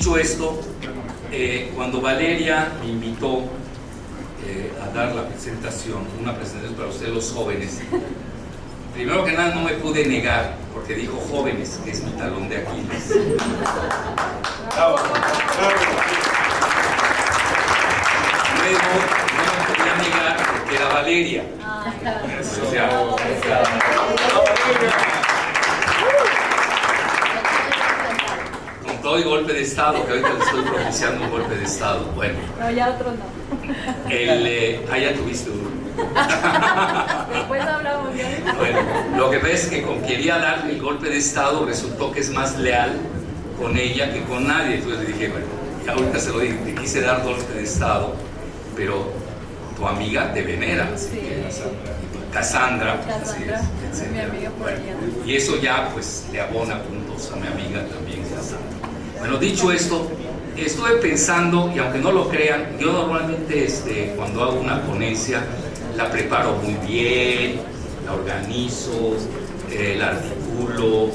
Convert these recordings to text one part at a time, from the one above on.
dicho esto, cuando Valeria me invitó a dar la presentación, una presentación para ustedes los jóvenes, primero que nada no me pude negar, porque dijo jóvenes, que es mi talón de Aquiles. Bravo. Luego no me podía negar porque era Valeria. O sea, con todo y golpe de estado, que ahorita le estoy propiciando un golpe de estado. Bueno. No, ya otro no. Ya tuviste uno. Después hablamos ya. Bueno, lo que ves es que con quería darle el golpe de estado resultó que es más leal con ella que con nadie. Entonces le dije, bueno, ya ahorita se lo dije, te quise dar golpe de estado, pero tu amiga te venera, así Sí. que Cassandra, así es, es mi amiga por allá. y eso ya pues le abona puntos a mi amiga también, Cassandra. Bueno, dicho esto, estuve pensando, y aunque no lo crean, yo normalmente cuando hago una ponencia la preparo muy bien, la organizo, la articulo,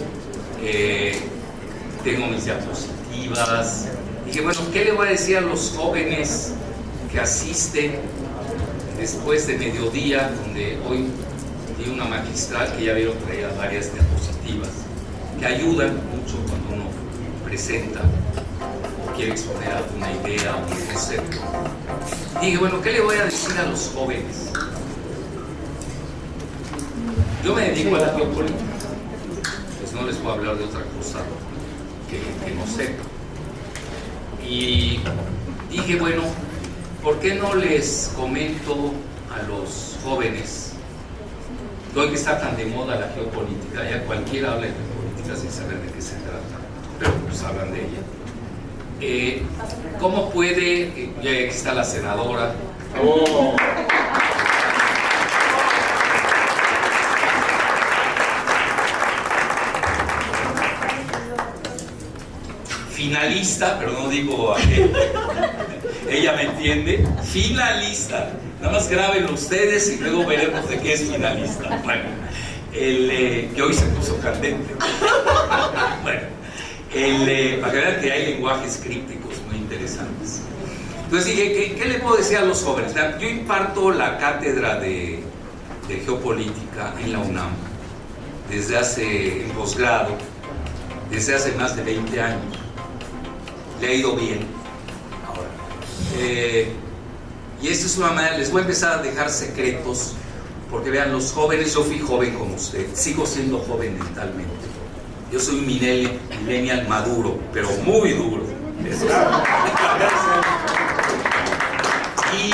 tengo mis diapositivas. Dije, bueno, ¿qué le voy a decir a los jóvenes que asisten después de mediodía, donde hoy di una magistral que ya vieron traía varias diapositivas que ayudan mucho cuando uno presenta o quiere exponer alguna idea o un concepto? Dije, bueno, ¿qué le voy a decir a los jóvenes? Yo me dedico a la geopolítica, pues no les puedo hablar de otra cosa que no sepa. Y dije, bueno, ¿por qué no les comento a los jóvenes, hoy que está tan de moda la geopolítica, ya cualquiera habla de geopolítica sin saber de qué se trata, pero pues hablan de ella? ¿Cómo puede, ya aquí está la senadora, finalista, pero no digo a ella me entiende, finalista, nada más grábenlo ustedes y luego veremos de qué es finalista. Bueno, que hoy se puso candente. Bueno, para que vean que hay lenguajes crípticos muy interesantes. Entonces dije, ¿qué le puedo decir a los jóvenes? Yo imparto la cátedra de geopolítica en la UNAM desde hace, en posgrado, desde hace más de 20 años. Le ha ido bien ahora. Y esta es una manera, les voy a empezar a dejar secretos, porque vean, los jóvenes, yo fui joven como usted, sigo siendo joven mentalmente. Yo soy un millennial maduro, pero muy duro. Eso es. Y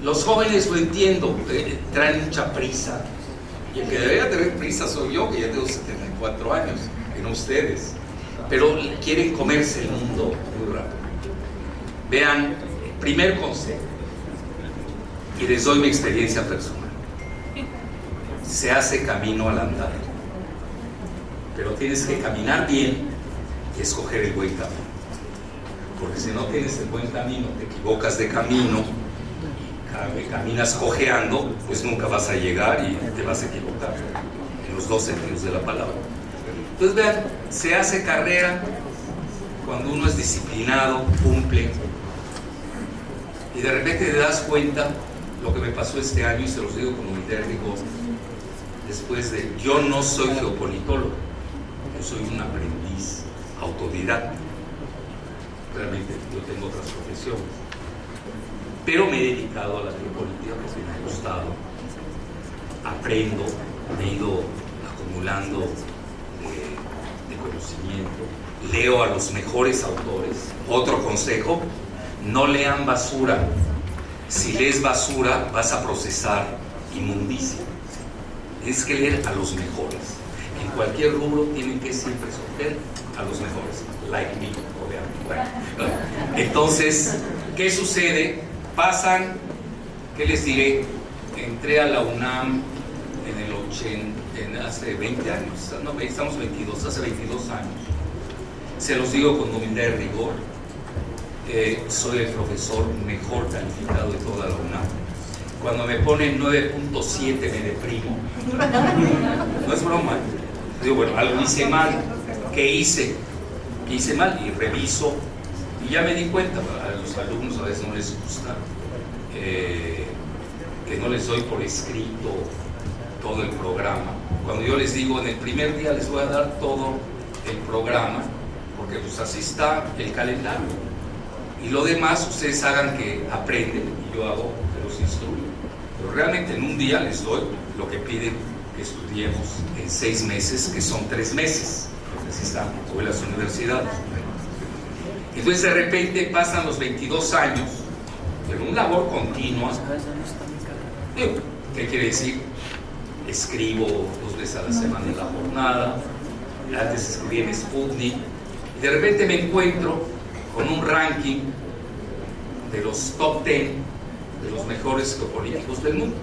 los jóvenes, lo entiendo, traen mucha prisa. Y el que debería tener prisa soy yo, que ya tengo 74 años, que no ustedes. Pero quieren comerse el mundo muy rápido. Vean, primer consejo, y les doy mi experiencia personal. Se hace camino al andar. Pero tienes que caminar bien y escoger el buen camino. Porque si no tienes el buen camino, te equivocas de camino, caminas cojeando, pues nunca vas a llegar y te vas a equivocar, en los dos sentidos de la palabra. Entonces vean, se hace carrera cuando uno es disciplinado, cumple, y de repente te das cuenta lo que me pasó este año, y se los digo con humildad y rigor, después de, yo no soy geopolitólogo, yo soy un aprendiz autodidacta, realmente yo tengo otras profesiones, pero me he dedicado a la geopolítica porque me ha gustado, aprendo, me he ido acumulando de conocimiento, leo a los mejores autores. Otro consejo, no lean basura. Si lees basura vas a procesar inmundicia. Tienes que leer a los mejores. En cualquier rubro tienen que siempre escoger a los mejores, like me, obviamente. Bueno, entonces, ¿qué sucede? Pasan, ¿qué les diré? Entré a la UNAM en el 80, hace 20 años, no, estamos 22, hace 22 años. Se los digo con humildad y rigor, soy el profesor mejor calificado de toda la UNAM. Cuando me ponen 9.7 me deprimo. No es broma. Digo, bueno, algo hice mal. ¿qué hice? ¿Qué hice mal? Y reviso, y ya me di cuenta, a los alumnos a veces no les gusta que no les doy por escrito todo el programa. Cuando yo les digo, en el primer día les voy a dar todo el programa, porque pues así está el calendario. Y lo demás ustedes hagan que aprenden y yo hago que los instruyo. Pero realmente en un día les doy lo que piden que estudiemos en 6 meses, que son 3 meses. Así están hoy las universidades. Entonces de repente pasan los 22 años, pero una labor continua. ¿Qué quiere decir? Escribo 2 veces a la semana en la jornada, antes escribí en Sputnik, y de repente me encuentro con un ranking de los top 10 de los mejores geopolíticos del mundo.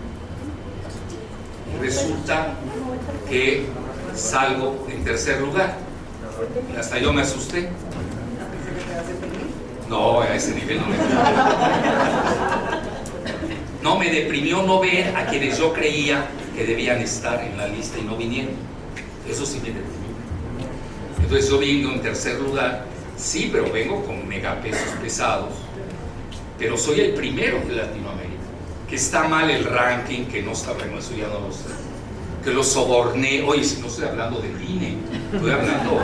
Y resulta que salgo en tercer lugar. Y hasta yo me asusté. No, a ese nivel no me deprimió. No me deprimió no ver a quienes yo creía que debían estar en la lista y no vinieron. Eso sí me deprimió. Entonces yo vengo en tercer lugar, sí, pero vengo con megapesos pesados, pero soy el primero de Latinoamérica. Que está mal el ranking, que no está bueno, eso ya no lo sé. Que lo soborné. Oye, si no estoy hablando del INE, estoy hablando.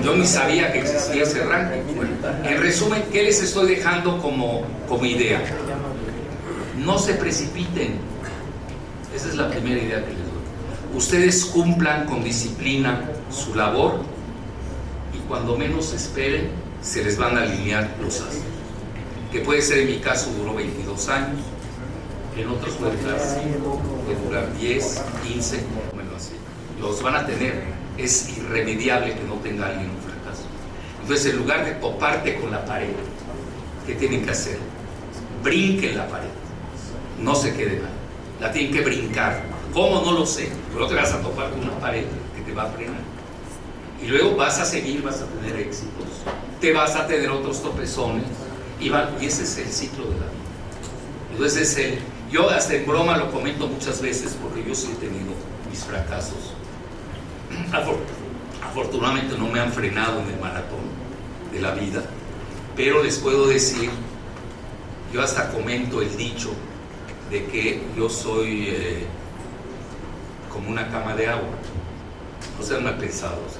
Yo ni sabía que existía ese ranking. Bueno, en resumen, ¿qué les estoy dejando como idea? No se precipiten. Esa es la primera idea que les doy. Ustedes cumplan con disciplina su labor y cuando menos esperen, se les van a alinear los astros. Que puede ser, en mi caso, duró 22 años. En otros puede durar 5, puede durar 10, 15, bueno, así. Los van a tener. Es irremediable que no tenga alguien un fracaso. Entonces, en lugar de toparte con la pared, ¿qué tienen que hacer? Brinquen la pared. No se queden mal. La tienen que brincar. ¿Cómo? No lo sé. Pero no te vas a topar con una pared que te va a frenar. Y luego vas a seguir, vas a tener éxitos. Te vas a tener otros tropezones. Y ese es el ciclo de la vida. Entonces, yo hasta en broma lo comento muchas veces porque yo sí he tenido mis fracasos. Afortunadamente no me han frenado en el maratón de la vida, pero les puedo decir, yo hasta comento el dicho de que yo soy como una cama de agua. No sean mal pensados.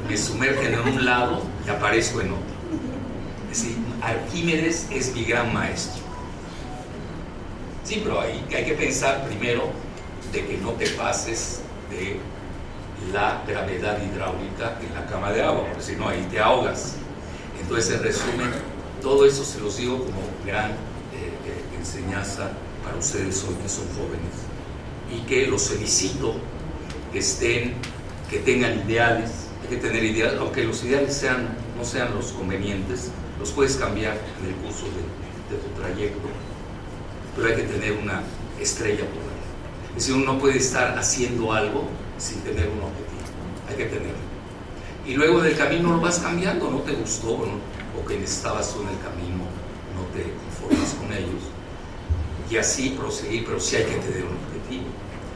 Me sumergen en un lado y aparezco en otro. Es decir, Arquímedes es mi gran maestro. Sí, pero hay que pensar primero de que no te pases de la gravedad hidráulica en la cama de agua, porque si no ahí te ahogas. Entonces, en resumen, todo eso se los digo como gran enseñanza para ustedes hoy que son jóvenes y que los felicito, que tengan ideales. Hay que tener ideales, aunque los ideales no sean los convenientes, los puedes cambiar en el curso de tu trayecto, pero hay que tener una estrella polar. Es decir, uno no puede estar haciendo algo sin tener un objetivo, hay que tenerlo. Y luego del camino lo vas cambiando, no te gustó, ¿no? O que estabas tú en el camino, no te conformas con ellos. Y así proseguir, pero sí hay que tener un objetivo.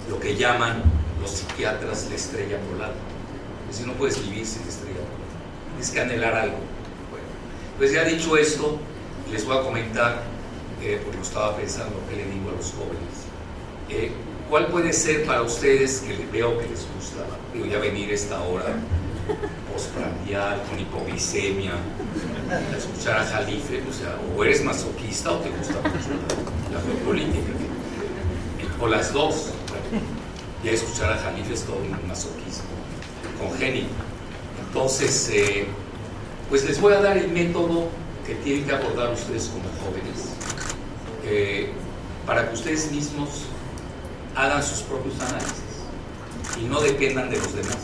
Lo que llaman los psiquiatras la estrella polar. Es decir, no puedes vivir sin estrella polar, tienes que anhelar algo. Bueno, pues ya dicho esto, les voy a comentar, porque estaba pensando qué le digo a los jóvenes. ¿Cuál puede ser para ustedes, que veo que les gusta, digo, ya venir esta hora postprandial, con hipoglicemia, a escuchar a Jalife? O sea, o eres masoquista o te gusta mucho la geopolítica, o las dos. Bueno, ya escuchar a Jalife es todo un masoquismo congénito. Entonces, pues les voy a dar el método que tienen que abordar ustedes como jóvenes, para que ustedes mismos hagan sus propios análisis y no dependan de los demás.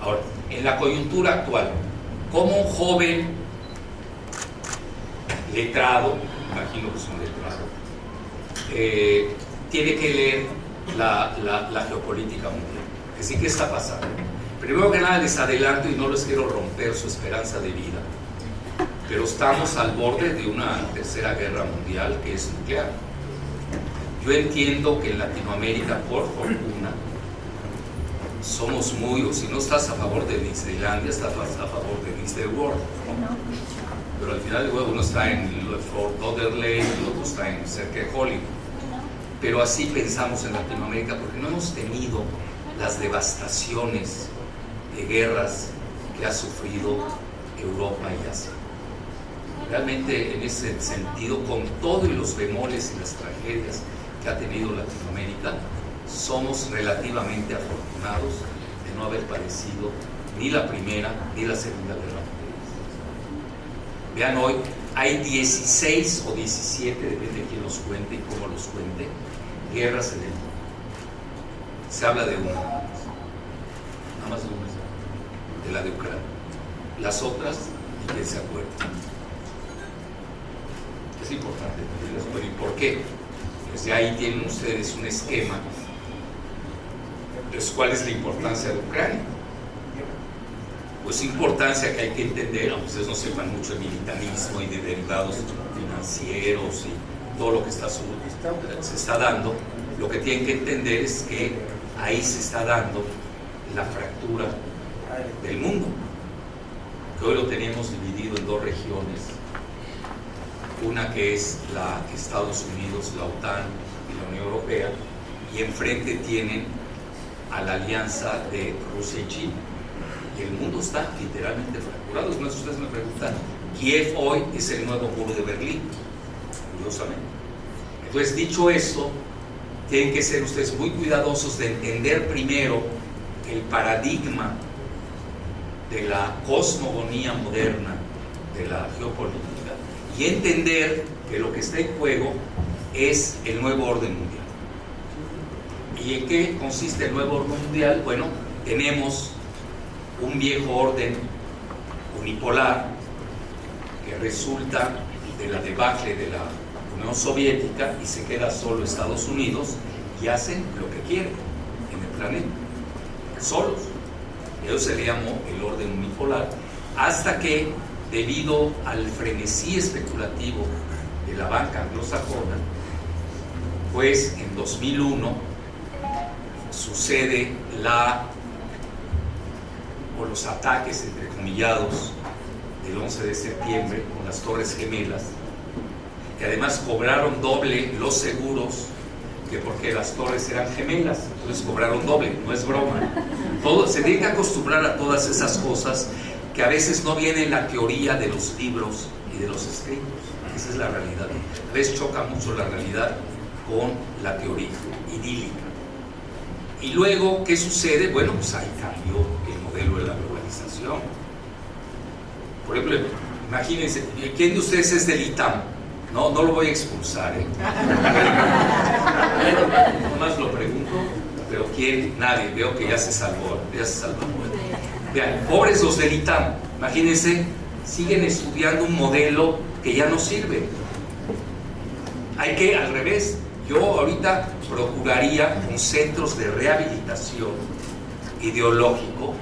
Ahora, en la coyuntura actual, como un joven letrado, imagino que es un letrado, tiene que leer la geopolítica mundial? Que sí, ¿qué está pasando? Primero que nada les adelanto y no les quiero romper su esperanza de vida, pero estamos al borde de una tercera guerra mundial que es nuclear. Yo entiendo que en Latinoamérica, por fortuna, somos muy, o si no estás a favor de Disneylandia, estás a favor de Disney World. Pero al final uno está en Fort Lauderdale, el otro está en cerca de Hollywood. Pero así pensamos en Latinoamérica porque no hemos tenido las devastaciones de guerras que ha sufrido Europa y Asia. Realmente en ese sentido, con todo y los bemoles y las tragedias que ha tenido Latinoamérica, somos relativamente afortunados de no haber padecido ni la Primera ni la Segunda Guerra Mundial. Vean, hoy hay 16 o 17, depende de quién los cuente y cómo los cuente, guerras en el mundo. Se habla de una, nada más de una, de la de Ucrania. Las otras, ¿y quién se acuerda? Es importante decirles, bueno, ¿y por qué? Pues de ahí tienen ustedes un esquema. Entonces, ¿cuál es la importancia de Ucrania? Pues importancia que hay que entender, aunque ustedes no sepan mucho de militarismo y de derivados financieros y todo lo que se está dando, lo que tienen que entender es que ahí se está dando la fractura del mundo, que hoy lo tenemos dividido en dos regiones, una que es la Estados Unidos, la OTAN y la Unión Europea, y enfrente tienen a la alianza de Rusia y China. Y el mundo está literalmente fracturado. Es más, ustedes me preguntan, Kiev hoy es el nuevo muro de Berlín, curiosamente. Entonces, dicho esto, tienen que ser ustedes muy cuidadosos de entender primero el paradigma de la cosmogonía moderna, de la geopolítica, y entender que lo que está en juego es el nuevo orden mundial. ¿Y en qué consiste el nuevo orden mundial? Bueno, tenemos un viejo orden unipolar que resulta de la debacle de la Unión Soviética y se queda solo Estados Unidos y hacen lo que quieren en el planeta, solos. Eso se le llamó el orden unipolar, hasta que, debido al frenesí especulativo de la banca anglosajona, pues en 2001 sucede los ataques entrecomillados del 11 de septiembre con las Torres Gemelas, que además cobraron doble los seguros, que porque las torres eran gemelas, entonces cobraron doble, no es broma. Se tiene que acostumbrar a todas esas cosas que a veces no viene en la teoría de los libros y de los escritos. Esa es la realidad. A veces choca mucho la realidad con la teoría idílica. Y luego, ¿qué sucede? Bueno, pues ahí cambió el modelo de la globalización. Por ejemplo, imagínense, ¿quién de ustedes es del ITAM? No lo voy a expulsar, nomás lo pregunto, pero ¿quién? Nadie. Veo que ya se salvó. Vean, pobres los del ITAM, imagínense, siguen estudiando un modelo que ya no sirve. Hay que, al revés, yo ahorita procuraría con centros de rehabilitación ideológico,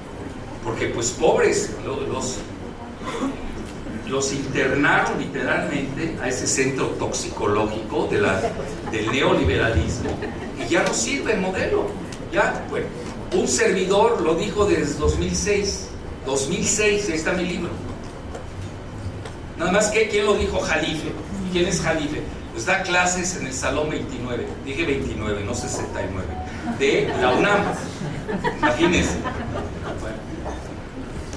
porque pues pobres, los internaron literalmente a ese centro toxicológico del neoliberalismo y ya no sirve el modelo. Ya, bueno, un servidor lo dijo desde 2006, ahí está mi libro. Nada más que, ¿quién lo dijo? Jalife. ¿Quién es Jalife? Pues da clases en el Salón 29, dije 29, no 69, de la UNAM. Imagínense. Bueno,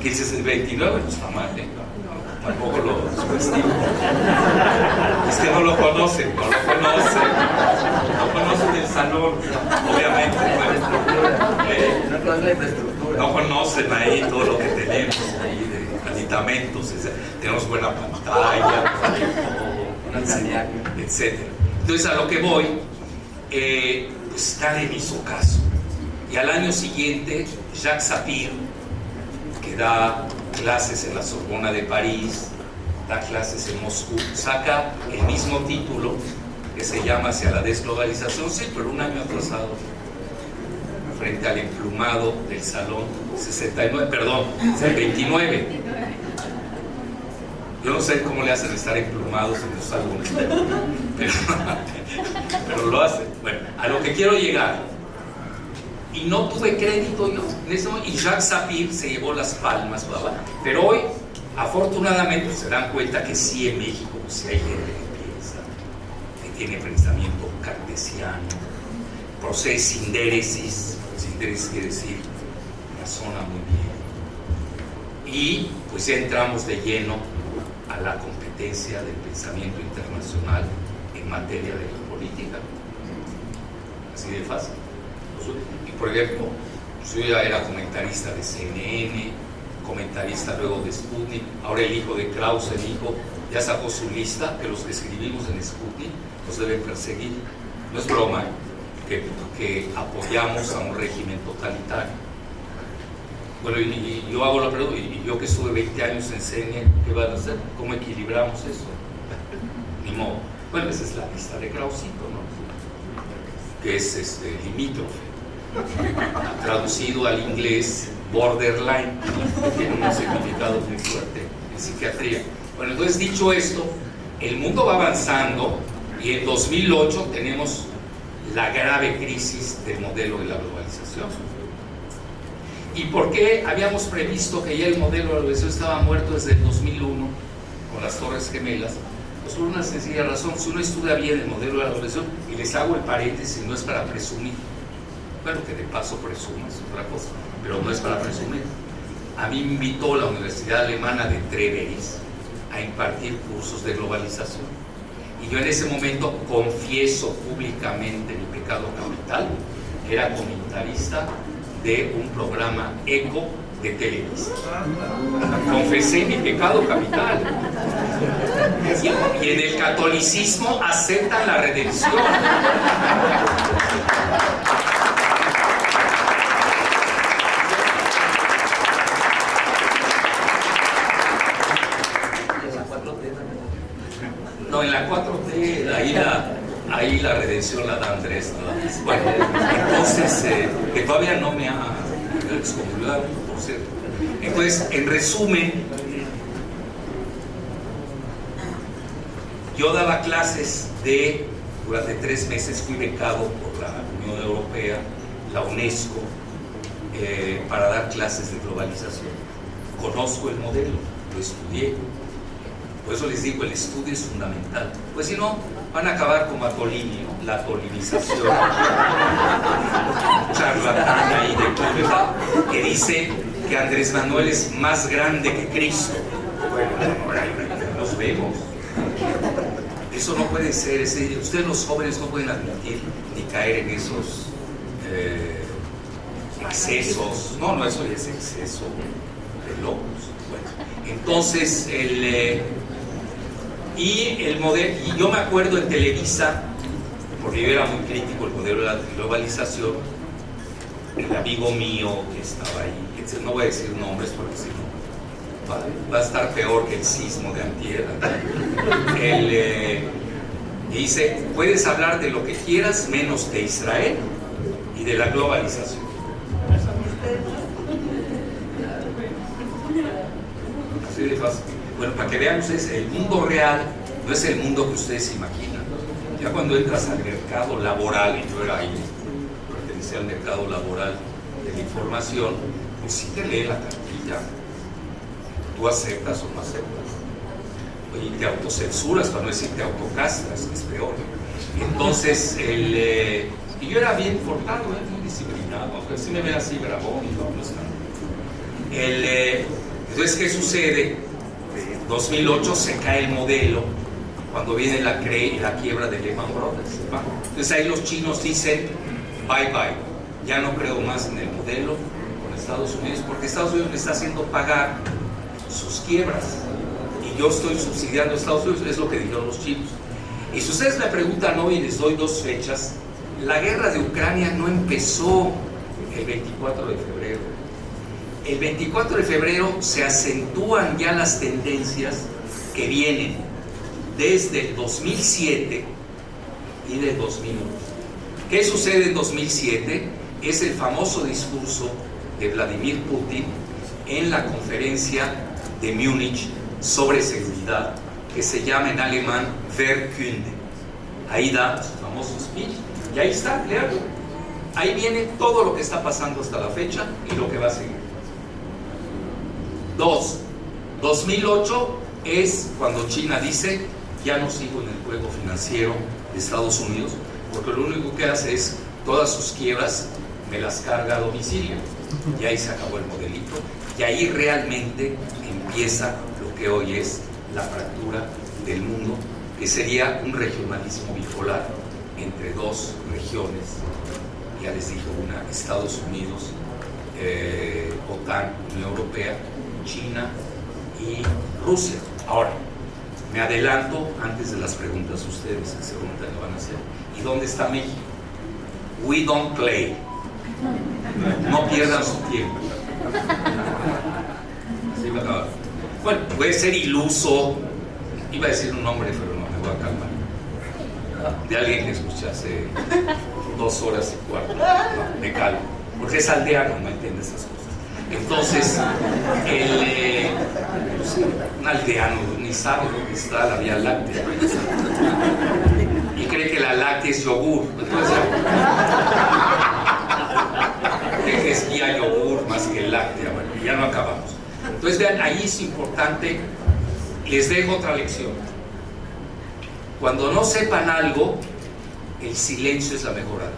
¿qué dices el 29? No está mal, tampoco lo subestimo. Es que no lo conocen el salón, obviamente. No conocen ahí todo lo que tenemos ahí de aditamentos, tenemos buena pantalla, etcétera. Entonces, a lo que voy, pues nadie me hizo caso. Y al año siguiente, Jacques Sapir, que da clases en la Sorbona de París, da clases en Moscú, saca el mismo título que se llama Hacia la desglobalización, sí, pero un año atrasado, frente al emplumado del Salón 29. Yo no sé cómo le hacen estar emplumados en los salones, pero lo hacen. Bueno, a lo que quiero llegar, y no tuve crédito yo en ese momento, y Jacques Sapir se llevó las palmas, bla, bla. Pero hoy, afortunadamente, se dan cuenta que sí en México, pues, sí hay gente que piensa, que tiene pensamiento cartesiano, proceso sindéresis quiere decir razona muy bien, y pues ya entramos de lleno a la competencia del pensamiento internacional en materia de geopolítica, así de fácil. Y por ejemplo, yo ya era comentarista de CNN, comentarista luego de Sputnik, ahora el hijo de Krause, el hijo, ya sacó su lista, que los que escribimos en Sputnik los deben perseguir. No es broma, que apoyamos a un régimen totalitario. Bueno, y yo hago la pregunta, y yo que estuve 20 años en CNN, ¿qué van a hacer? ¿Cómo equilibramos eso? Ni modo. Bueno, esa es la lista de Krausito, ¿no? Que es limítrofe, traducido al inglés borderline, que tiene un significado muy fuerte en psiquiatría. Bueno, entonces, dicho esto, el mundo va avanzando y en 2008 tenemos la grave crisis del modelo de la globalización. ¿Y por qué habíamos previsto que ya el modelo de la globalización estaba muerto desde el 2001 con las Torres Gemelas? Pues por una sencilla razón. Si uno estudia bien el modelo de la globalización, y les hago el paréntesis, no es para presumir, bueno, que de paso presumas otra cosa, pero no es para presumir. A mí me invitó la Universidad Alemana de Treveris a impartir cursos de globalización, y yo en ese momento confieso públicamente mi pecado capital. Era comentarista de un programa Eco de Televisa. Confesé mi pecado capital. Y en el catolicismo aceptan la redención. No, en la 4T, ahí la redención la da Andrés, ¿no? Bueno, entonces, que todavía no me ha excomulgado, por cierto. Entonces, en resumen, yo daba clases durante 3 meses fui becado por la Unión Europea, la UNESCO, para dar clases de globalización. Conozco el modelo, lo estudié. Por eso les digo, el estudio es fundamental. Pues si no, van a acabar como a Tolini, ¿no? La tolinización. Charlatán ahí de Cuba, que dice que Andrés Manuel es más grande que Cristo. Bueno, nos vemos. Eso no puede ser. Ustedes los jóvenes no pueden admitir ni caer en esos excesos. No, eso ya es exceso de locos. Bueno, entonces y yo me acuerdo en Televisa, porque yo era muy crítico del modelo de la globalización, el amigo mío que estaba ahí, no voy a decir nombres porque si no va a estar peor que el sismo de antier. Dice, puedes hablar de lo que quieras menos de Israel y de la globalización. Así de fácil. Bueno, para que vean ustedes, el mundo real no es el mundo que ustedes imaginan. Ya cuando entras al mercado laboral, y yo era ahí, pertenecía al mercado laboral de la información, pues sí te lee la cartilla. Tú aceptas o no aceptas. Y te autocensuras, para no decir te autocastras, que es peor. Entonces, y yo era bien portado, muy disciplinado, aunque si me ven así, bravo, no es nada. Entonces, ¿qué sucede? 2008 se cae el modelo cuando viene la quiebra de Lehman Brothers. Entonces ahí los chinos dicen bye bye, ya no creo más en el modelo con Estados Unidos, porque Estados Unidos me está haciendo pagar sus quiebras y yo estoy subsidiando a Estados Unidos, es lo que dijeron los chinos. Y si ustedes me preguntan hoy, y les doy 2 fechas, la guerra de Ucrania no empezó el 24 de febrero. El 24 de febrero se acentúan ya las tendencias que vienen desde el 2007 y del 2001. ¿Qué sucede en 2007? Es el famoso discurso de Vladimir Putin en la conferencia de Múnich sobre seguridad, que se llama en alemán Wehrkunde. Ahí da su famoso speech, y ahí está, leerlo. ahí viene todo lo que está pasando hasta la fecha y lo que va a seguir. 2008 es cuando China dice: ya no sigo en el juego financiero de Estados Unidos, porque lo único que hace es todas sus quiebras me las carga a domicilio. Y ahí se acabó el modelito, y ahí realmente empieza lo que hoy es la fractura del mundo, que sería un regionalismo bipolar entre dos regiones. Ya les dije, una, Estados Unidos, OTAN, Unión Europea, China y Rusia. Ahora, me adelanto antes de las preguntas ustedes, que seguramente me van a hacer. ¿Y dónde está México? We don't play. No pierdan su tiempo. Así va a acabar. Bueno, puede ser iluso. Iba a decir un nombre, pero no, me voy a calmar. De alguien que escuché hace 2 horas y cuarto. No, me calmo. Porque es aldeano, no entiende esas cosas. Entonces, un aldeano ni sabe dónde está la Vía Láctea. Y cree que la láctea es yogur. Cree que es guía yogur más que láctea. Bueno, ya no acabamos. Entonces, vean, ahí es importante. Les dejo otra lección. Cuando no sepan algo, el silencio es la mejor arma.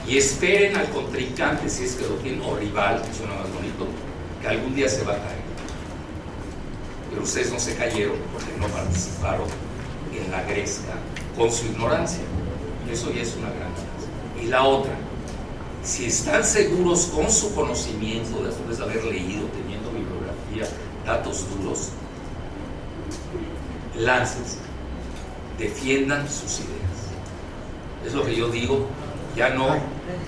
Y esperen al contrincante, si es que lo tienen, o rival, que suena más bonito, que algún día se va a caer. Pero ustedes no se cayeron porque no participaron en la gresca con su ignorancia. Y eso ya es una gran ganancia. Y la otra, si están seguros con su conocimiento, después de haber leído, teniendo bibliografía, datos duros, láncense, defiendan sus ideas. Es lo que yo digo, ya no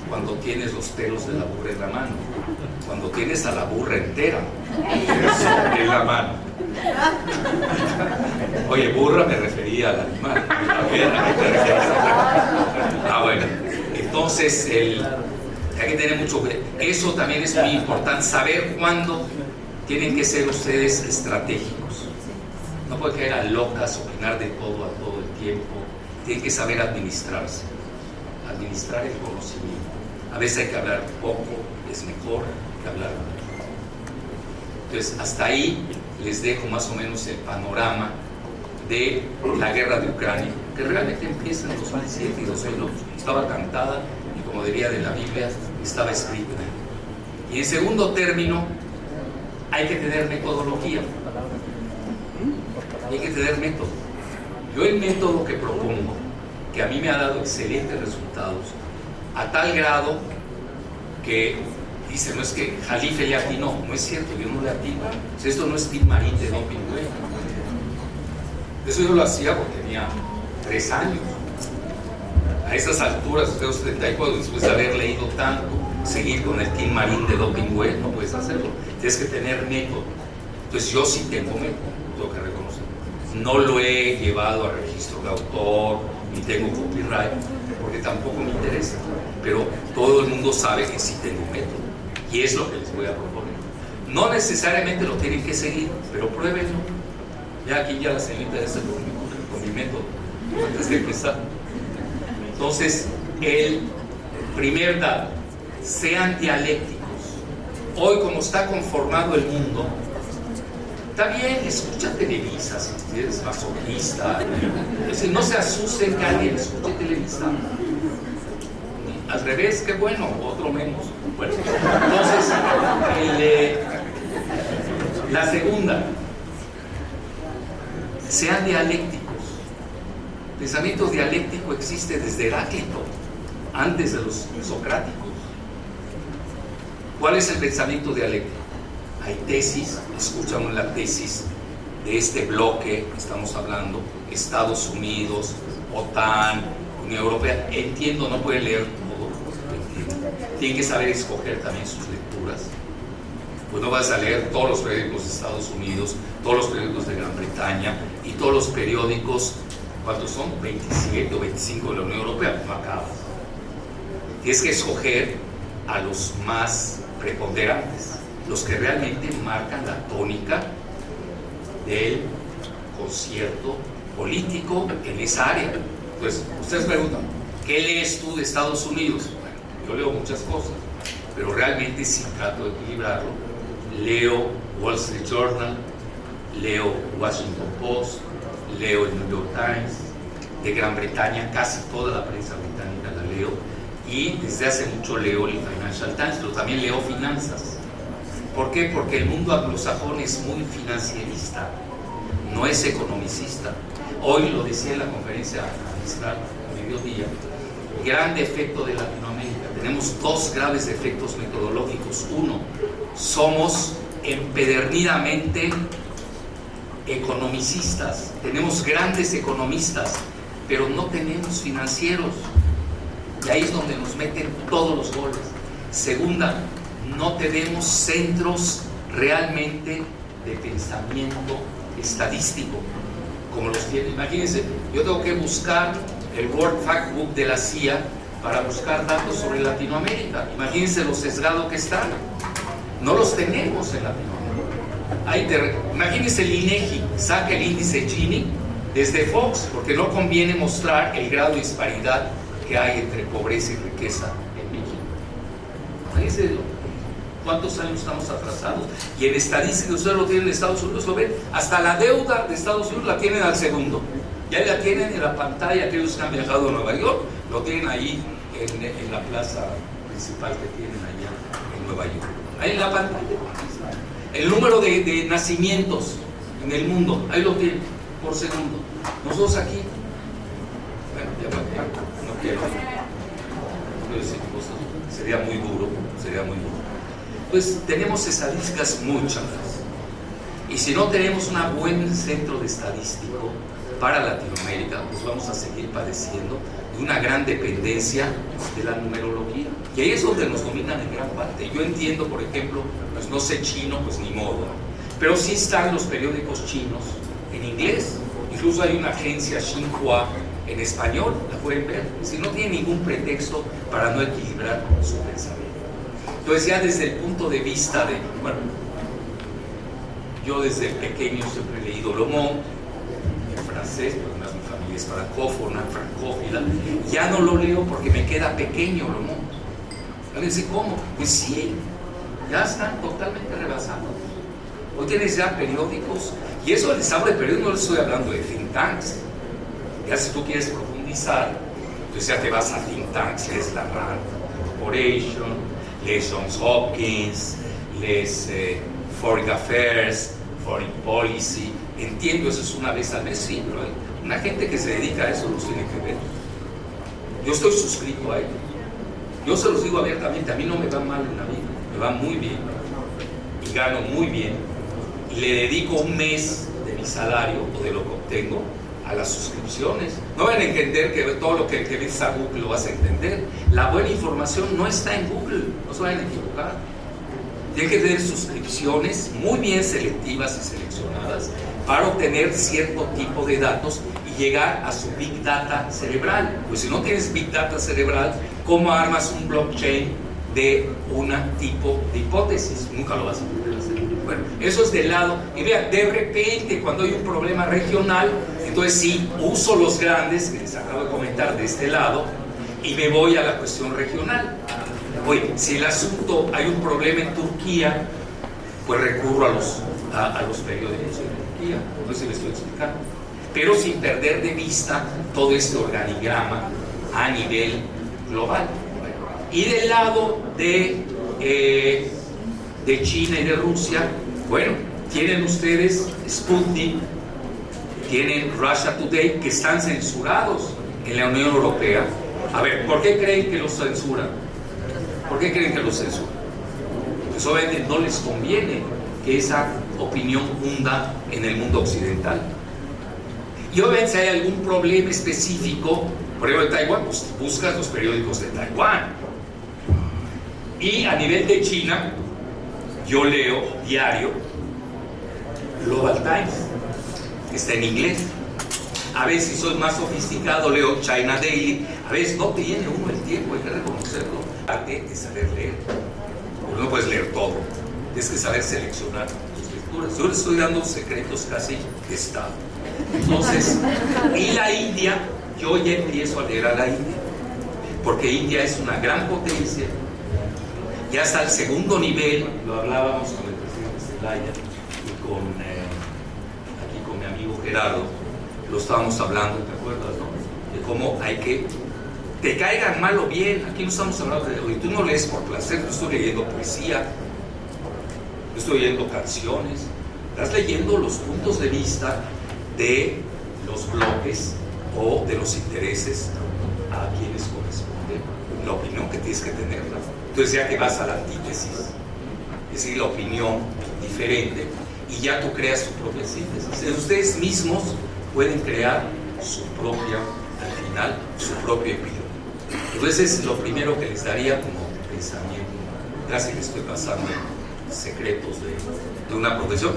cuando tienes los pelos de la burra en la mano, cuando tienes a la burra entera en la mano. Oye, burra me refería al animal. ¿A qué te refieres? Bueno, entonces hay que tener mucho cuidado. Eso también es muy importante, saber cuándo tienen que ser ustedes estratégicos. No puede caer a locas, opinar de todo a todo el tiempo. Tienen que saber administrarse, administrar el conocimiento. A veces hay que hablar poco, es mejor que hablar mucho. Entonces, hasta ahí les dejo más o menos el panorama de la guerra de Ucrania, que realmente empieza en 2007 y 2008. Estaba cantada y, como diría de la Biblia, estaba escrita. Y en segundo término, hay que tener metodología. Hay que tener método. Yo el método que propongo, que a mí me ha dado excelentes resultados, a tal grado que dice, no es que Jalife le atinó, no es cierto, yo no le atino. Esto no es Tim Marín de doping, güey. Eso yo lo hacía porque tenía 3 años. A esas alturas, usted 74, después de haber leído tanto, seguir con el Tim Marín de doping, güey, no puedes hacerlo. Tienes que tener método. Entonces yo sí tengo método, tengo que reconocer. No lo he llevado a registro de autor, ni tengo copyright, porque tampoco me interesa. Pero todo el mundo sabe que sí tengo método. Y es lo que les voy a proponer. No necesariamente lo tienen que seguir, pero pruébenlo. Ya aquí ya la señorita ya está con mi método, antes de empezar. Entonces, el primer dato, sean dialécticos. Hoy, como está conformado el mundo, está bien, escucha Televisa, si eres masoquista. Es decir, no se asusten que alguien escuche Televisa. Al revés, qué bueno, otro menos. Bueno, entonces, la segunda, sean dialécticos. El pensamiento dialéctico existe desde Heráclito, antes de los socráticos. ¿Cuál es el pensamiento dialéctico? Hay tesis, escuchamos la tesis de este bloque que estamos hablando, Estados Unidos, OTAN, Unión Europea. Entiendo, no pueden leer todo, entiendo. Tienen que saber escoger también sus lecturas. Pues no vas a leer todos los periódicos de Estados Unidos, todos los periódicos de Gran Bretaña y todos los periódicos, ¿cuántos son? 27 o 25 de la Unión Europea, no acabas. Tienes que escoger a los más preponderantes, los que realmente marcan la tónica del concierto político en esa área. Pues ustedes preguntan, ¿Qué lees tú de Estados Unidos? Bueno, yo leo muchas cosas, pero realmente sí trato de equilibrarlo. Leo Wall Street Journal, leo Washington Post, leo el New York Times. De Gran Bretaña, casi toda la prensa británica la leo, y desde hace mucho leo el Financial Times, pero también leo finanzas. ¿Por qué? Porque el mundo anglosajón es muy financierista, no es economicista. Hoy lo decía en la conferencia magistral a mediodía, gran defecto de Latinoamérica. Tenemos dos graves defectos metodológicos. Uno, somos empedernidamente economicistas, tenemos grandes economistas, pero no tenemos financieros, y ahí es donde nos meten todos los goles. Segunda, no tenemos centros realmente de pensamiento estadístico como los tiene. Imagínense, yo tengo que buscar el World Factbook de la CIA para buscar datos sobre Latinoamérica. Imagínense lo sesgado que está. No los tenemos en Latinoamérica. Imagínense el INEGI saca el índice Gini desde Fox, porque no conviene mostrar el grado de disparidad que hay entre pobreza y riqueza en México. Imagínense cuántos años estamos atrasados. Y en estadística, ustedes lo tienen en Estados Unidos, lo ven, hasta la deuda de Estados Unidos la tienen al segundo. Ya la tienen en la pantalla, aquellos que han viajado a Nueva York, lo tienen ahí en la plaza principal que tienen allá en Nueva York. Ahí en la pantalla. El número de nacimientos en el mundo, ahí lo tienen, por segundo. Nosotros aquí, bueno, ya no quiero decir cosas, sería muy duro. Pues tenemos estadísticas muy chafas. Y si no tenemos un buen centro de estadístico para Latinoamérica, pues vamos a seguir padeciendo de una gran dependencia de la numerología. Y ahí es donde nos dominan en gran parte. Yo entiendo, por ejemplo, pues no sé chino, pues ni modo, pero sí están los periódicos chinos en inglés. Incluso hay una agencia Xinhua en español, la pueden ver. Si no tiene ningún pretexto para no equilibrar su pensamiento. Entonces ya desde el punto de vista de, bueno, yo desde pequeño siempre he leído Le Monde, en francés, porque además mi familia es francófona, francófila, ya no lo leo porque me queda pequeño Le Monde. Me dice, ¿cómo? Pues sí, ya están totalmente rebasados. Hoy tienes ya periódicos, y eso les hablo de periódicos, no les estoy hablando de think tanks. Ya si tú quieres profundizar, entonces ya te vas a think tanks, lees la RAND Corporation, lees Johns Hopkins, lees Foreign Affairs, Foreign Policy. Entiendo, eso es una vez al mes, sí, pero hay una gente que se dedica a eso, los tiene que ver. Yo estoy suscrito a ello. Yo se los digo abiertamente, a mí no me va mal en la vida, me va muy bien y gano muy bien, y le dedico un mes de mi salario o de lo que obtengo a las suscripciones. No van a entender que todo lo que ves a Google lo vas a entender. La buena información no está en Google, no se vayan a equivocar. Tienen que tener suscripciones muy bien selectivas y seleccionadas para obtener cierto tipo de datos y llegar a su Big Data cerebral. Pues si no tienes Big Data cerebral, ¿cómo armas un blockchain de un tipo de hipótesis? Nunca lo vas a poder hacer. Bueno, eso es de lado. Y vean, de repente, cuando hay un problema regional, entonces sí, uso los grandes, que les acabo de comentar de este lado, y me voy a la cuestión regional. Oye, si el asunto, hay un problema en Turquía, pues recurro a los periódicos de Turquía. No sé si les estoy explicando. Pero sin perder de vista todo este organigrama a nivel global. Y del lado de China y de Rusia, bueno, tienen ustedes Sputnik, tienen Russia Today, que están censurados en la Unión Europea. A ver, ¿por qué creen que los censuran? ¿Por qué creen que los censuran? Pues obviamente no les conviene que esa opinión hunda en el mundo occidental. Y obviamente si hay algún problema específico, por ejemplo en Taiwán, pues buscas los periódicos de Taiwán. Y a nivel de China, yo leo diario Global Times, que está en inglés. A veces, si soy más sofisticado, leo China Daily. A veces no tiene uno el tiempo, hay que reconocerlo. Hay que saber leer, porque no puedes leer todo. Tienes que saber seleccionar tus lecturas. Yo les estoy dando secretos casi de Estado. Entonces, y la India, yo ya empiezo a leer a la India. porque India es una gran potencia. Ya está al segundo nivel, lo hablábamos con el presidente Zelaya y aquí con mi amigo Gerardo, lo estábamos hablando, ¿te acuerdas, no? De cómo hay que, te caigan mal o bien, aquí no estamos hablando de, oye, tú no lees por placer, yo estoy leyendo poesía, yo estoy leyendo canciones, estás leyendo los puntos de vista de los bloques o de los intereses a quienes corresponde la opinión que tienes que tener, ¿no? Entonces ya que vas a la antítesis, es decir, la opinión diferente, y ya tú creas tu propia síntesis. Entonces, ustedes mismos pueden crear su propia, al final, su propia opinión. Entonces es lo primero que les daría como pensamiento. Casi que estoy pasando secretos de una profesión.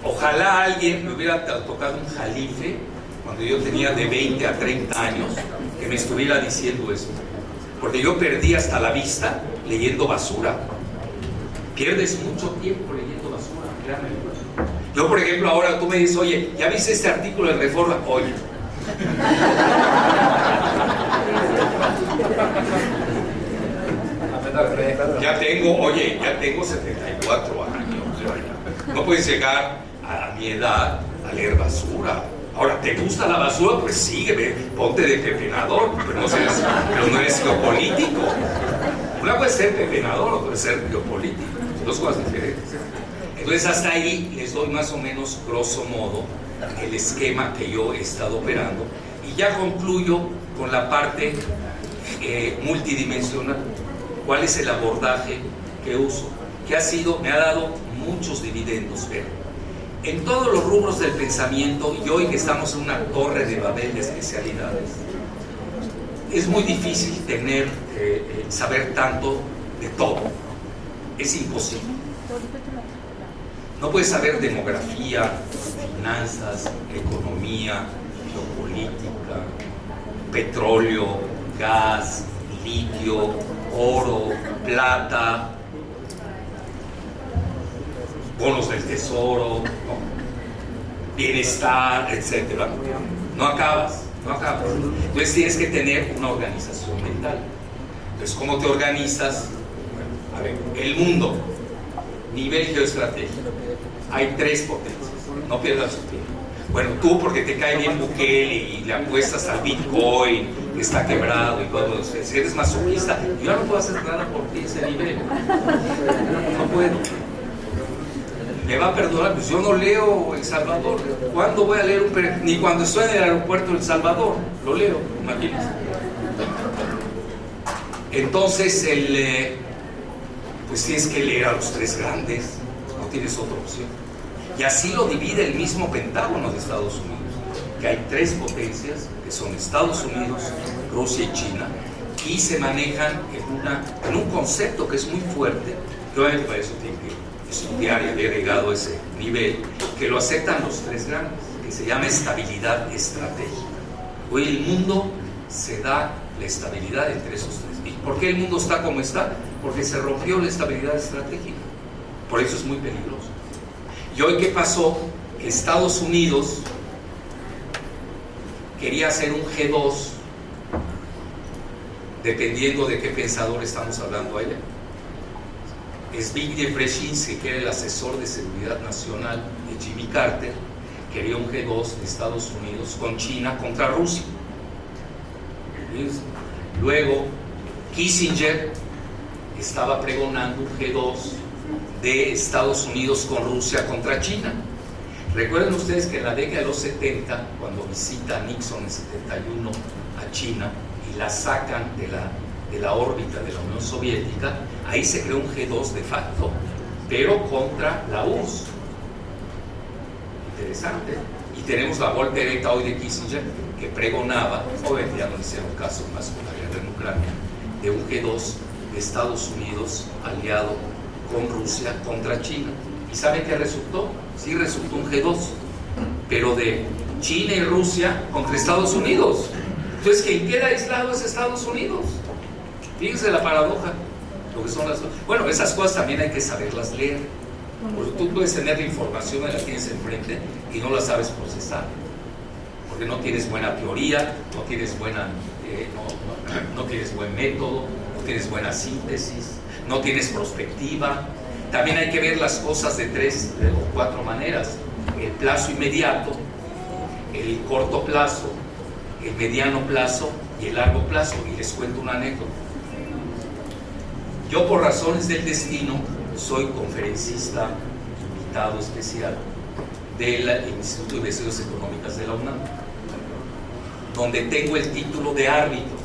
Ojalá alguien me hubiera tocado un jalife cuando yo tenía de 20 a 30 años que me estuviera diciendo eso, porque yo perdí hasta la vista leyendo basura. Pierdes mucho tiempo leyendo basura, créanme. Yo, por ejemplo, ahora tú me dices, oye, ¿ya viste este artículo de Reforma? Oye, ya tengo 74 años. No puedes llegar a mi edad a leer basura. Ahora, ¿te gusta la basura? Pues sígueme, ponte de pepenador, pero no eres geopolítico. Una puede ser pepenador, otra puede ser geopolítico, dos cosas diferentes. Entonces, hasta ahí les doy más o menos, grosso modo, el esquema que yo he estado operando, y ya concluyo con la parte multidimensional. ¿Cuál es el abordaje que uso? Que me ha dado muchos dividendos, pero en todos los rubros del pensamiento, y hoy que estamos en una torre de Babel de especialidades, es muy difícil saber tanto de todo. Es imposible. No puedes saber demografía, finanzas, economía, geopolítica, petróleo, gas, litio, oro, plata, bonos del tesoro, ¿no? Bienestar, etcétera. No acabas. Entonces tienes que tener una organización mental. Entonces, ¿cómo te organizas? A ver, el mundo, nivel geoestratégico. Hay 3 potencias. No pierdas tu tiempo. Bueno, tú porque te cae bien Bukele y le apuestas al Bitcoin, que está quebrado y todo eso. Si eres masoquista, yo no puedo hacer nada por ti ese nivel. No puedo. Me va a perdonar, pues yo no leo El Salvador. ¿Cuándo voy a leer ni cuando estoy en el aeropuerto de El Salvador lo leo, imagínense. Entonces pues tienes que leer a los 3 grandes, no tienes otra opción. Y así lo divide el mismo Pentágono de Estados Unidos, que hay 3 potencias, que son Estados Unidos, Rusia y China, y se manejan en un concepto que es muy fuerte, que obviamente para eso tienen que estudiar y haber llegado a ese nivel, que lo aceptan los 3 grandes, que se llama estabilidad estratégica. Hoy el mundo se da la estabilidad entre esos 3. ¿Y por qué el mundo está como está? Porque se rompió la estabilidad estratégica. Por eso es muy peligroso. ¿Y hoy qué pasó? Que Estados Unidos quería hacer un G2, dependiendo de qué pensador estamos hablando allá. Zbigniew Brzezinski, que era el asesor de seguridad nacional de Jimmy Carter, quería un G2 de Estados Unidos con China contra Rusia. Luego Kissinger estaba pregonando un G2 de Estados Unidos con Rusia contra China. Recuerden ustedes que en la década de los 70, cuando visita Nixon en 71 a China y la sacan de la órbita de la Unión Soviética, ahí se creó un G2 de facto, pero contra la URSS. Interesante. Y tenemos la voltereta hoy de Kissinger, que pregonaba, obviamente ya no le hicieron caso más con la guerra en Ucrania, de un G2 de Estados Unidos aliado con Rusia contra China. ¿Y saben qué resultó? Sí resultó un G2, pero de China y Rusia contra Estados Unidos. Entonces, quien queda aislado es Estados Unidos. Fíjense la paradoja, lo que son bueno, esas cosas también hay que saberlas leer, porque tú puedes tener la información, la tienes enfrente y no la sabes procesar, porque no tienes buena teoría, no tienes buena no tienes buen método, no tienes buena síntesis, no tienes prospectiva. También hay que ver las cosas de 3 o 4 maneras: el plazo inmediato, el corto plazo, el mediano plazo y el largo plazo. Y les cuento una anécdota. Yo, por razones del destino, soy conferencista invitado especial del Instituto de Investigaciones Económicas de la UNAM, donde tengo el título de árbitro.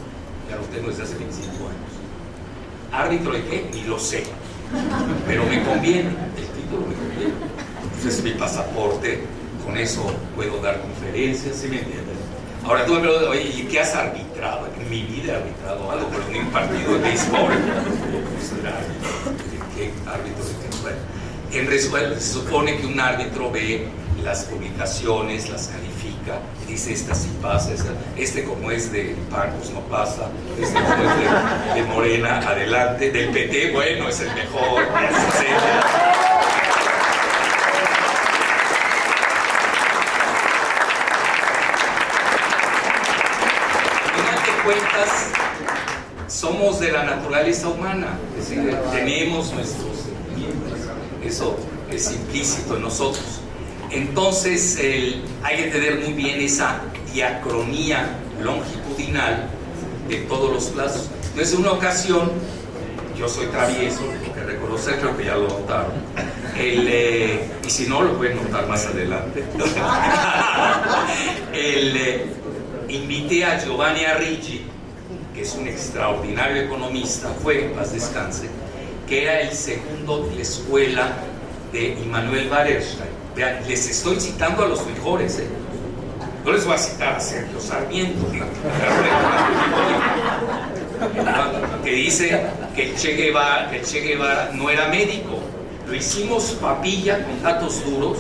Ya lo tengo desde hace 25 años. ¿Árbitro de qué? Ni lo sé, pero me conviene, el título me conviene. Entonces, mi pasaporte, con eso puedo dar conferencias, ¿sí me entiendes? Ahora tú me preguntas, oye, ¿y qué has arbitrado? En mi vida he arbitrado algo, pero en un partido de béisbol. ¿Qué árbitro de qué? Bueno, en resumen, se supone que un árbitro ve las publicaciones, las califica, y dice: esta sí pasa, este como es de PAN, pues no pasa, este como es de Morena, adelante, del PT, bueno, es el mejor, etc. Cuentas, somos de la naturaleza humana, es decir, tenemos nuestros sentimientos, eso es implícito en nosotros. Entonces hay que tener muy bien esa diacronía longitudinal de todos los plazos. Entonces, en una ocasión, yo soy travieso, tengo que reconocer, creo que ya lo notaron, y si no, lo pueden notar más adelante. Invité a Giovanni Arrighi, que es un extraordinario economista, fue, paz descanse, que era el segundo de la escuela de Immanuel Wallerstein. Vean, les estoy citando a los mejores, no les voy a citar a Sergio Sarmiento, que dice que el Che Guevara no era médico. Lo hicimos papilla con datos duros.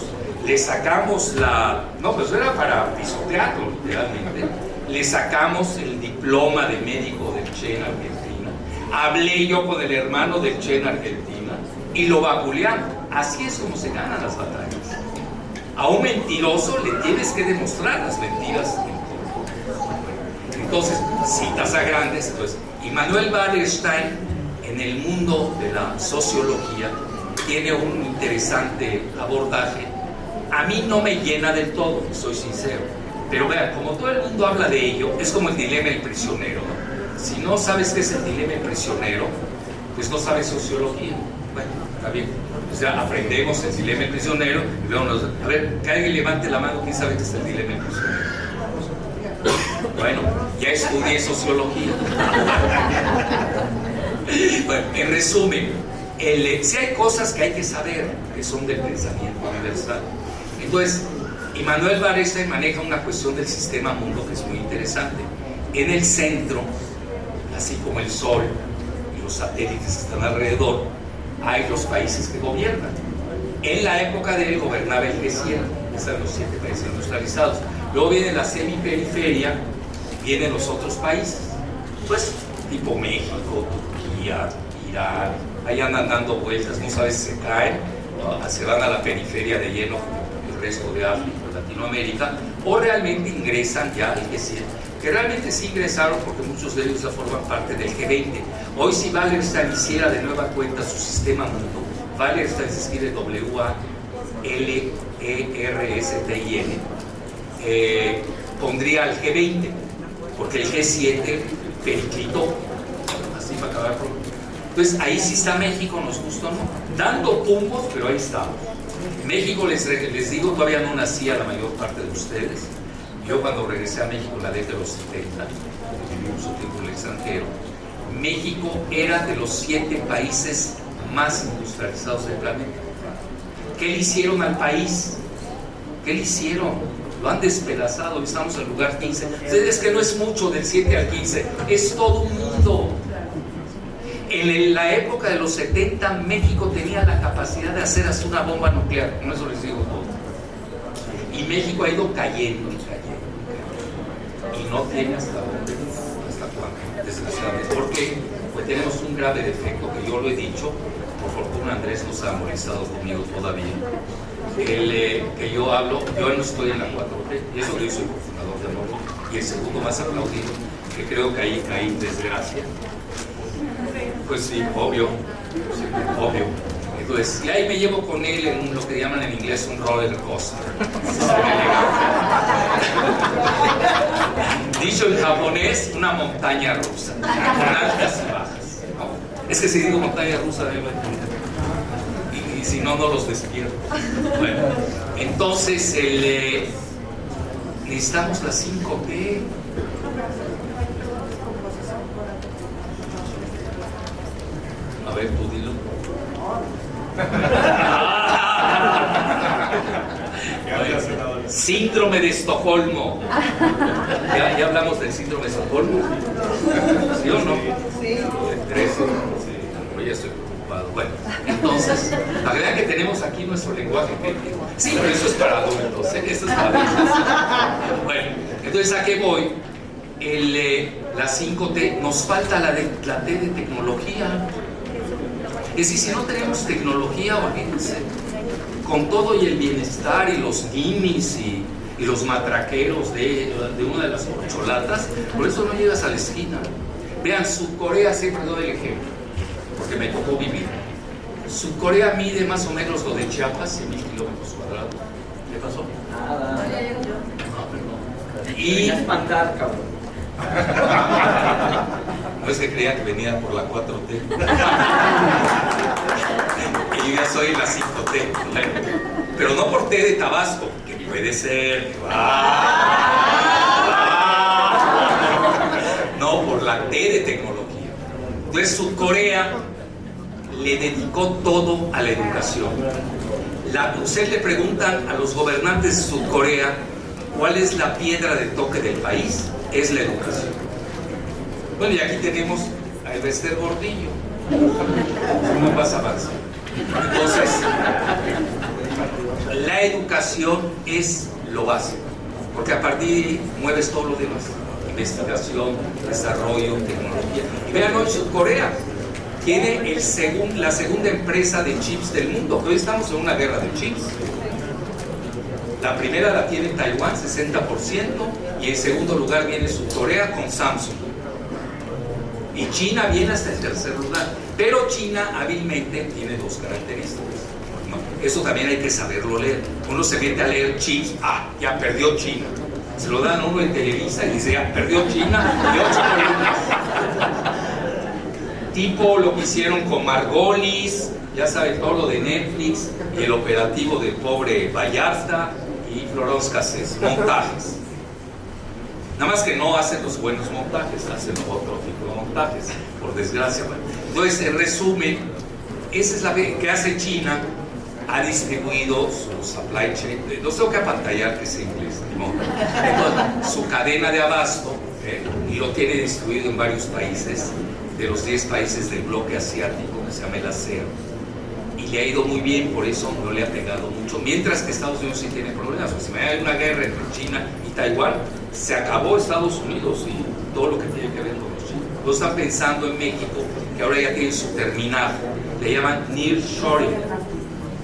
Le sacamos no, pues era para pisotearlo, literalmente. Le sacamos el diploma de médico del Che en Argentina. Hablé yo con el hermano del Che en Argentina y lo vapuleamos. Así es como se ganan las batallas. A un mentiroso le tienes que demostrar las mentiras. Entonces, citas a grandes. Entonces, Immanuel Wallerstein, en el mundo de la sociología, tiene un interesante abordaje. A mí no me llena del todo, soy sincero. Pero vean, como todo el mundo habla de ello, es como el dilema del prisionero, ¿no? Si no sabes qué es el dilema del prisionero, pues no sabes sociología. Bueno, está bien. O sea, aprendemos el dilema del prisionero y luego a ver, que alguien levante la mano, ¿quién sabe qué es el dilema del prisionero? Bueno, ya estudié sociología. Bueno, en resumen, si hay cosas que hay que saber que son del pensamiento universal. Entonces, Immanuel Wallerstein maneja una cuestión del sistema mundo que es muy interesante. En el centro, así como el Sol y los satélites que están alrededor, hay los países que gobiernan. En la época de él gobernaba el G7, están los 7 países industrializados. Luego viene la semiperiferia, vienen los otros países, pues tipo México, Turquía, Irán. Ahí andan dando vueltas, no sabes si se caen, ¿no? Se van a la periferia de lleno como el resto de África, Latinoamérica, o realmente ingresan ya al G7, que realmente sí ingresaron porque muchos de ellos ya forman parte del G20. Hoy, si Wallerstein hiciera de nueva cuenta su sistema mundo, Wallerstein se escribe W-A-L-E-R-S-T-I-N, pondría al G20, porque el G7 periclitó, así para acabar pronto. Entonces ahí sí está México, nos gusta o no, dando tumbos, pero ahí estamos. México, les digo, todavía no nacía la mayor parte de ustedes. Yo cuando regresé a México en la década de los 70, viví mucho tiempo en el extranjero, México era de los 7 países más industrializados del planeta. ¿Qué le hicieron al país? ¿Qué le hicieron? Lo han despedazado, estamos en el lugar 15. Ustedes, que no es mucho del 7 al 15, es todo un mundo. En la época de los 70, México tenía la capacidad de hacer hasta una bomba nuclear, con eso les digo todo. Y México ha ido cayendo, y no tiene hasta dónde, hasta cuándo, desgraciadamente. ¿Por qué? Pues tenemos un grave defecto, que yo lo he dicho, por fortuna Andrés no se ha molestado conmigo todavía, que yo hablo, yo no estoy en la 4T, y eso que yo soy cofundador de Morbo, y el segundo más aplaudido. que creo que ahí caí en desgracia. Pues sí, obvio, sí, obvio. Entonces, y ahí me llevo con él en lo que llaman en inglés un roller coaster. Dicho en japonés, una montaña rusa, con altas y bajas. ¿No? Es que si digo montaña rusa, y si no, no los despierto. Bueno, entonces necesitamos la 5P. A ver, tú dilo. Síndrome de Estocolmo. ¿Ya hablamos del síndrome de Estocolmo? ¿Sí o no? Sí. Tres. Pero ya estoy preocupado. Bueno, entonces, la verdad que tenemos aquí nuestro lenguaje técnico. Sí, pero eso es para adultos, ¿eh? Esto es para niños. Bueno, entonces, ¿a qué voy? La 5T, nos falta la T de tecnología. Es decir, si no tenemos tecnología, olvídense. Con todo y el bienestar y los guimis y los matraqueros de una de las corcholatas, por eso no llegas a la esquina. Vean, Sudcorea, siempre doy el ejemplo, porque me tocó vivir. Sudcorea mide más o menos lo de Chiapas, 100.000 kilómetros cuadrados. ¿Qué pasó? Nada. No, perdón. Y espantar, cabrón. No es que creía que venía por la 4T. Y yo ya soy la 5T. Pero no por T de Tabasco, que puede ser. No, por la T de tecnología. Entonces, Sudcorea le dedicó todo a la educación. Usted le preguntan a los gobernantes de Sudcorea cuál es la piedra de toque del país. Es la educación. Bueno, y aquí tenemos a Elvester Gordillo. ¿Cómo vas a avanzar? Entonces, la educación es lo básico, porque a partir de ahí mueves todo lo demás. Investigación, desarrollo, tecnología. Y vean, hoy Sudcorea tiene la segunda empresa de chips del mundo. Hoy estamos en una guerra de chips. La primera la tiene Taiwán, 60%, y en segundo lugar viene Sudcorea con Samsung. Y China viene hasta el tercer lugar. Pero China hábilmente tiene dos características, ¿no? Eso también hay que saberlo leer. Uno se mete a leer chips, ya perdió China. Se lo dan a uno en Televisa y dice, ya perdió China, y 8 columnas. Tipo lo que hicieron con Margolis, ya saben, todo lo de Netflix, y el operativo del pobre Vallarta y Florence Cassés, montajes. Nada más que no hacen los buenos montajes, hacen otro tipo de montajes, por desgracia. Entonces, en resumen, esa es la que hace China. Ha distribuido su supply chain, no tengo que apantallar que es inglés, entonces, su cadena de abasto, y lo tiene distribuido en varios países, de los 10 países del bloque asiático, que se llama el ASEAN. Y le ha ido muy bien, por eso no le ha pegado mucho, mientras que Estados Unidos sí tiene problemas. Pues si me hay una guerra entre China y Taiwán, se acabó Estados Unidos y todo lo que tiene que ver con los chinos. No están pensando en México, que ahora ya tienen su terminal, le llaman nearshoring.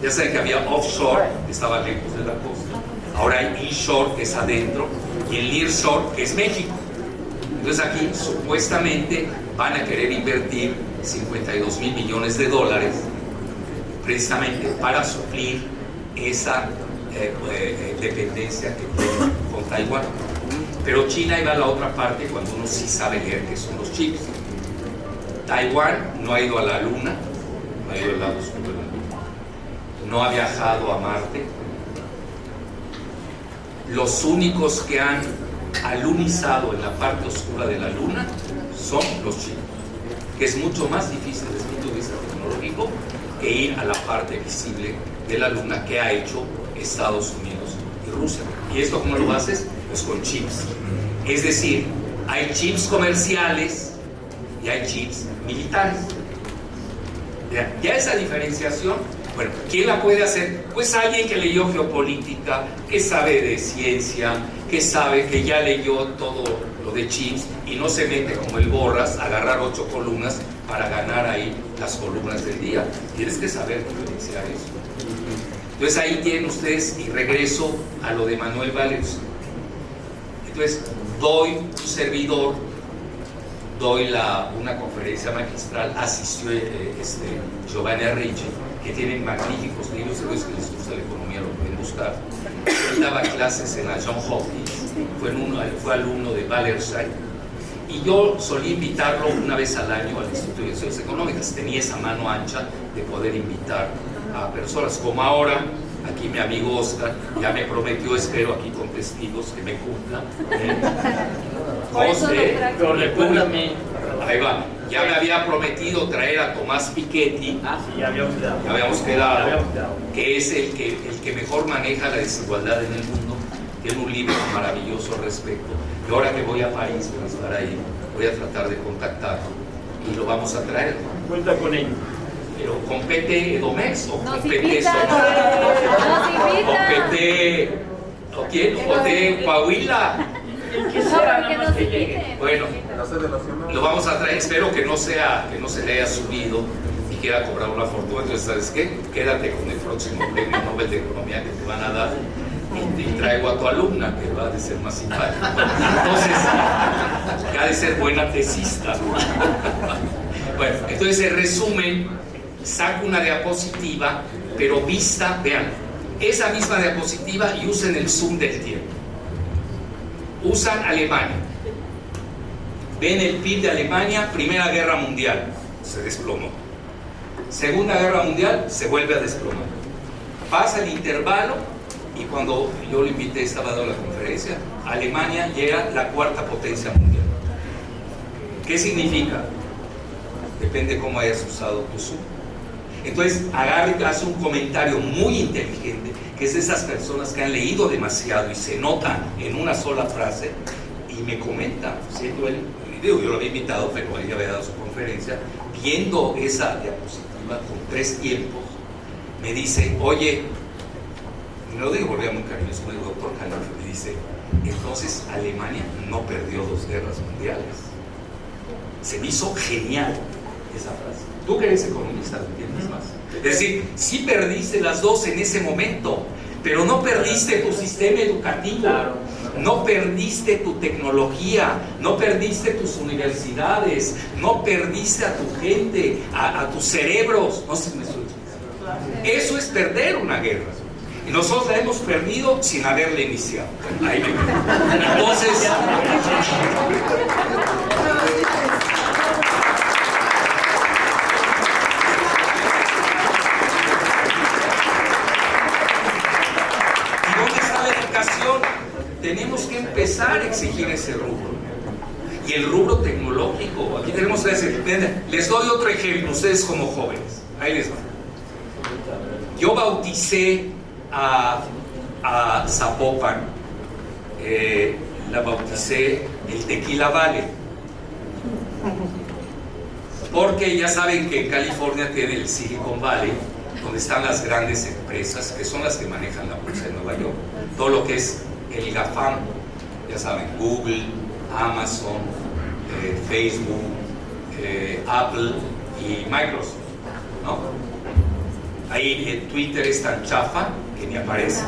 Ya saben que había offshore, que estaba lejos de la costa, ahora hay inshore, que es adentro, y el nearshore, que es México. Entonces aquí supuestamente van a querer invertir 52,000 millones de dólares precisamente para suplir esa dependencia que tiene con Taiwán. Pero China iba a la otra parte cuando uno sí sabe leer qué son los chips. Taiwán no ha ido a la Luna, no ha ido al lado oscuro de la Luna, no ha viajado a Marte. Los únicos que han alunizado en la parte oscura de la Luna son los chinos, que es mucho más difícil desde el punto de vista tecnológico que ir a la parte visible de la Luna que ha hecho Estados Unidos y Rusia. ¿Y esto cómo lo haces? Pues con chips. Es decir, hay chips comerciales y hay chips militares. Ya esa diferenciación, bueno, ¿quién la puede hacer? Pues alguien que leyó geopolítica, que sabe de ciencia, que sabe, que ya leyó todo lo de chips y no se mete como el Borras a agarrar 8 columnas para ganar ahí las columnas del día. Tienes que saber diferenciar eso. Entonces ahí tienen ustedes, y regreso a lo de Manuel Valles. Entonces doy un servidor doy una conferencia magistral, asistió Giovanni Arrighi, que tiene magníficos libros, de los que les gusta la economía lo pueden buscar. Él daba clases en la John Hopkins, fue alumno de Wallerstein, y yo solía invitarlo una vez al año al Instituto de Ciencias Económicas. Tenía esa mano ancha de poder invitar a personas, como ahora. Aquí mi amigo Oscar ya me prometió, espero aquí con testigos que me cumpla. Pero recuérdame. Ahí va. Ya me había prometido traer a Tomás Piketty. Sí, ya habíamos quedado. Habíamos quedado. Que es el que mejor maneja la desigualdad en el mundo. Tiene un libro maravilloso al respecto. Y ahora que voy a París, voy a estar ahí, voy a tratar de contactarlo y lo vamos a traer. Cuenta con ello. Pero compete Edomex o Nos compete invitan, nos invitan. compete o quién, o de Coahuila. El que No, sea, pero nada que más nos que llegue. inviten. Bueno, La sede nacional. lo vamos a traer. Espero que no se le haya subido y quiera cobrar una fortuna. Entonces, ¿sabes qué? Quédate con el próximo premio Nobel de Economía que te van a dar y traigo a tu alumna, que va a ser más simpática. Entonces, que ha de ser buena tesista. Bueno, entonces en resumen, saco una diapositiva, pero vista, vean, esa misma diapositiva y usen el zoom del tiempo. Usan Alemania. Ven el PIB de Alemania, Primera Guerra Mundial, se desplomó. Segunda Guerra Mundial, se vuelve a desplomar. Pasa el intervalo y cuando yo lo invité, estaba dando la conferencia, Alemania llega la cuarta potencia mundial. ¿Qué significa? Depende cómo hayas usado tu Zoom. Entonces, agarra y hace un comentario muy inteligente, que es de esas personas que han leído demasiado y se notan en una sola frase, y me comenta, siendo él, digo, yo lo había invitado, pero él ya había dado su conferencia, viendo esa diapositiva con 3 tiempos, me dice, oye, y me lo digo porque era muy cariñoso, el doctor Calife, me dice, entonces Alemania no perdió 2 guerras mundiales. Se me hizo genial esa frase. Tú que eres economista, lo entiendes más. Es decir, sí perdiste las 2 en ese momento, pero no perdiste tu sistema educativo, no perdiste tu tecnología, no perdiste tus universidades, no perdiste a tu gente, a tus cerebros. No sé si me estoy explicando. Eso es perder una guerra. Y nosotros la hemos perdido sin haberla iniciado. Ahí me quedo. Entonces, tenemos que empezar a exigir ese rubro. Y el rubro tecnológico, aquí tenemos que decir, les doy otro ejemplo, ustedes como jóvenes, ahí les va. Yo bauticé a Zapopan, la bauticé el Tequila Valley, porque ya saben que en California tiene el Silicon Valley, donde están las grandes empresas, que son las que manejan la bolsa de Nueva York, todo lo que es el GAFAM, ya saben, Google, Amazon, Facebook, Apple y Microsoft, ¿no? Ahí Twitter es tan chafa que ni aparece,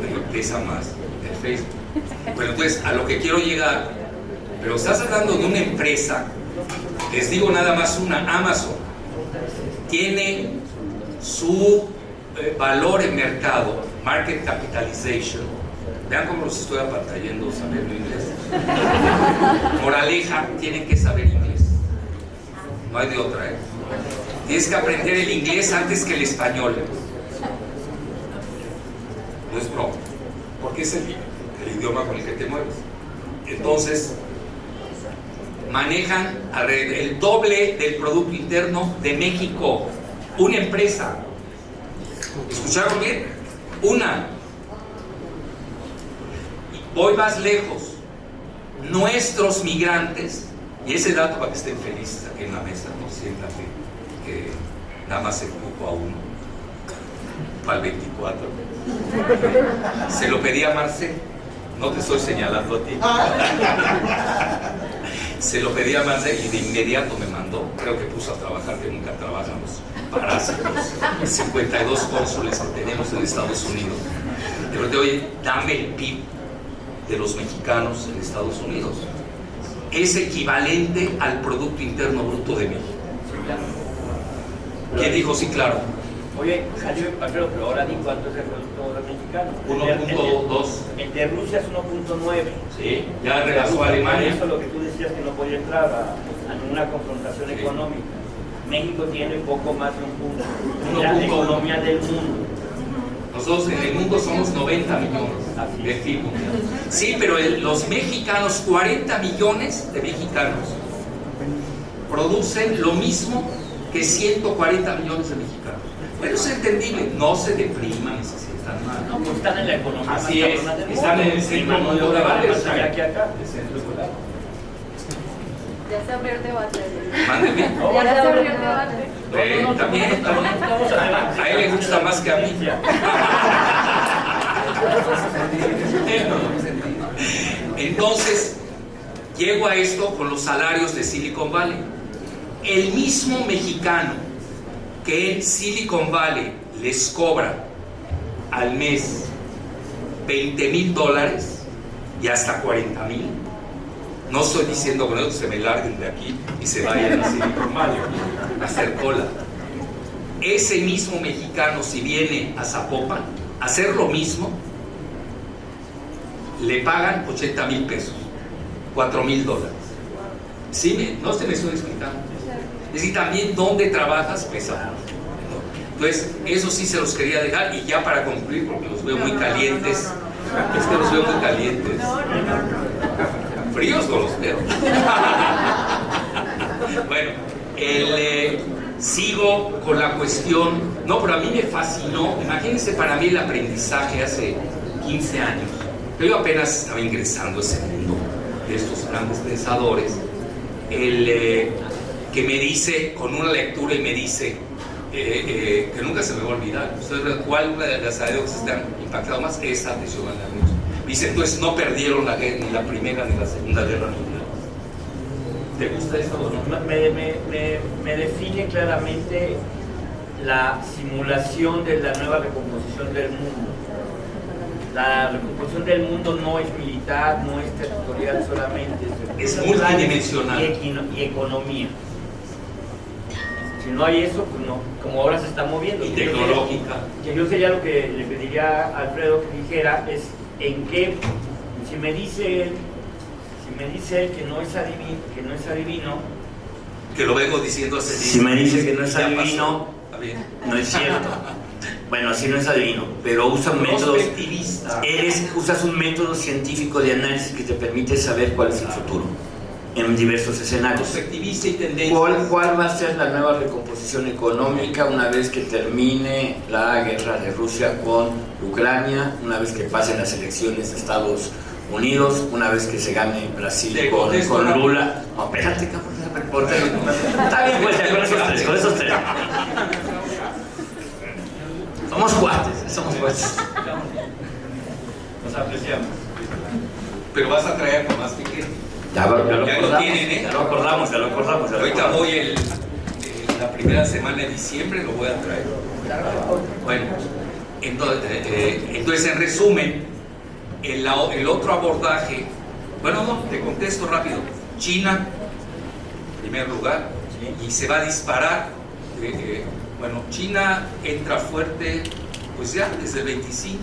pero pesa más el Facebook. Bueno, entonces a lo que quiero llegar, pero estás hablando de una empresa, les digo nada más una, Amazon, tiene su valor en mercado, market capitalization. Vean cómo los estoy apantallando sabiendo inglés. Moraleja, tienen que saber inglés. No hay de otra, ¿eh? Tienes que aprender el inglés antes que el español. No es broma, porque es el idioma con el que te mueves. Entonces, manejan el doble del Producto Interno de México. Una empresa. ¿Escucharon bien? Una. Voy más lejos. Nuestros migrantes, y ese dato para que estén felices aquí en la mesa, no sientan que nada más el cupo a uno, para el 24. Se lo pedí a Marcel, no te estoy señalando a ti. Se lo pedí a Marcel y de inmediato me mandó, creo que puso a trabajar, que nunca trabajan los parásitos, 52 cónsules que tenemos en Estados Unidos. Pero te oye, dame el PIB de los mexicanos en Estados Unidos. es equivalente al Producto Interno Bruto de México. ¿Quién dijo sí, claro? Oye, Alfredo, pero ahora di cuánto es el producto mexicano. 1.2. El de Rusia es 1.9. Sí, ya rebasó a Alemania. Eso es lo que tú decías, que no podía entrar a una confrontación económica. México tiene poco más de un punto. La economía del mundo. Nosotros en el mundo somos 90 millones de PIB mundial. Sí, pero los mexicanos, 40 millones de mexicanos, producen lo mismo que 140 millones de mexicanos. Bueno, es entendible, no se depriman y se sientan mal. No, pues están en la economía. Así es, están en el centro mundial de valores. Ya se abrió el debate. Mándeme. Ya se abrió el debate. También. A él le gusta más que a mí. Entonces, llego a esto con los salarios de Silicon Valley. El mismo mexicano que en Silicon Valley les cobra al mes $20,000 y hasta $40,000. No estoy diciendo con eso que se me larguen de aquí y se vayan a Silicon Valley a hacer cola. Ese mismo mexicano, si viene a Zapopan a hacer lo mismo, le pagan 80,000 pesos, $4,000. ¿Sí? No se me estoy explicando. Es decir, también dónde trabajas pesa. Entonces, eso sí se los quería dejar. Y ya para concluir, porque los veo muy calientes. Es que los veo muy calientes. Fríos no los veo. Bueno, sigo con la cuestión. No, pero a mí me fascinó. Imagínense para mí el aprendizaje hace 15 años. Yo apenas estaba ingresando a ese mundo de estos grandes pensadores. Que me dice, con una lectura, y me dice que nunca se me va a olvidar. ¿Ustedes cuál de las anécdotas están impactadas más? Esa de Giovanni Arnuz. Dice, entonces no perdieron ni la Primera ni la Segunda Guerra Mundial. ¿Te gusta esto o no? Me define claramente la simulación de la nueva recomposición del mundo. La recomposición del mundo no es militar, no es territorial solamente. Es multidimensional. Y economía. Si no hay eso, pues no, como ahora se está moviendo. Y tecnológica. Yo sería lo que le pediría a Alfredo que dijera es en qué, si me dice que no es adivino, que lo vengo diciendo hace si me dice que no es ya adivino, pasó. no es cierto. Bueno, así no es adivino, pero usa métodos. Usas un método científico de análisis que te permite saber cuál es el futuro en diversos escenarios. Prospectivista y tendencia. ¿Cuál va a ser la nueva recomposición económica una vez que termine la guerra de Rusia con Ucrania, una vez que pasen las elecciones de Estados Unidos, una vez que se gane Brasil con Lula? No, espérate, cabrón. Está bien, pues ya con esos tres. Somos cuates. nos apreciamos. Pero vas a traer con más piquete. Ya lo tienen, ¿eh? Ya lo acordamos. Ahorita voy la primera semana de diciembre, lo voy a traer. Bueno, entonces en resumen, el otro abordaje, bueno, no, te contesto rápido. China, en primer lugar, y se va a disparar. Bueno, China entra fuerte, pues ya desde el 25.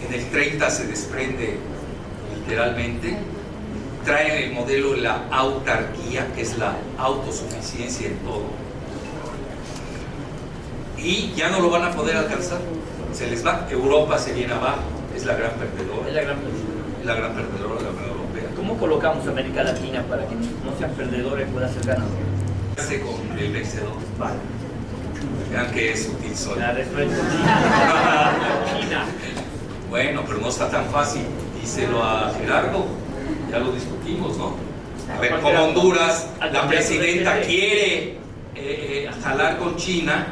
En el 30 se desprende literalmente. Traen el modelo de la autarquía, que es la autosuficiencia en todo. Y ya no lo van a poder alcanzar. Se les va. Europa se viene abajo. Es la gran perdedora. Es la gran perdedora. Es la gran perdedora de la Unión Europea. ¿Cómo colocamos a América Latina para que no sean perdedores y pueda ser ganador? Con el vencedor. Vale. Vean que es útil soy. La respuesta es China. Bueno, pero no está tan fácil. Díselo a Gerardo. Ya lo discutimos, ¿no? A ver, como Honduras, la presidenta quiere jalar con China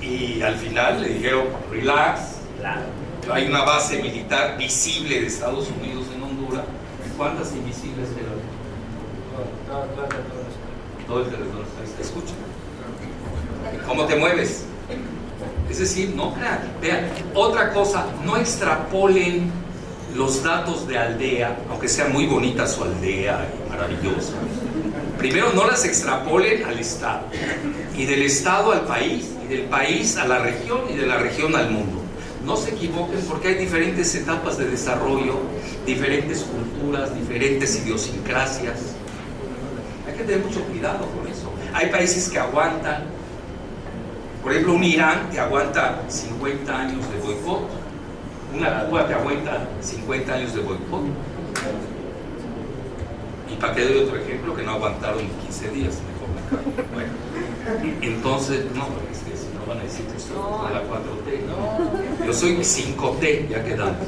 y al final le dijeron, relax. Claro. Hay una base militar visible de Estados Unidos en Honduras. ¿Cuántas invisibles eran? Todo el territorio. ¿Te escucha? ¿Cómo te mueves? Es decir, no, vean, otra cosa, no extrapolen los datos de aldea, aunque sea muy bonita su aldea y maravillosa, primero no las extrapolen al Estado, y del Estado al país, y del país a la región, y de la región al mundo. No se equivoquen, porque hay diferentes etapas de desarrollo, diferentes culturas, diferentes idiosincrasias. Hay que tener mucho cuidado con eso. Hay países que aguantan, por ejemplo, un Irán que aguanta 50 años de boicot, una Cuba que aguanta 50 años de boicot. Y para que doy otro ejemplo, que no aguantaron 15 días, mejor me callo. Bueno, entonces, no, es que si no van a decir que estoy con la 4T, no. Yo soy 5T, ya quedamos.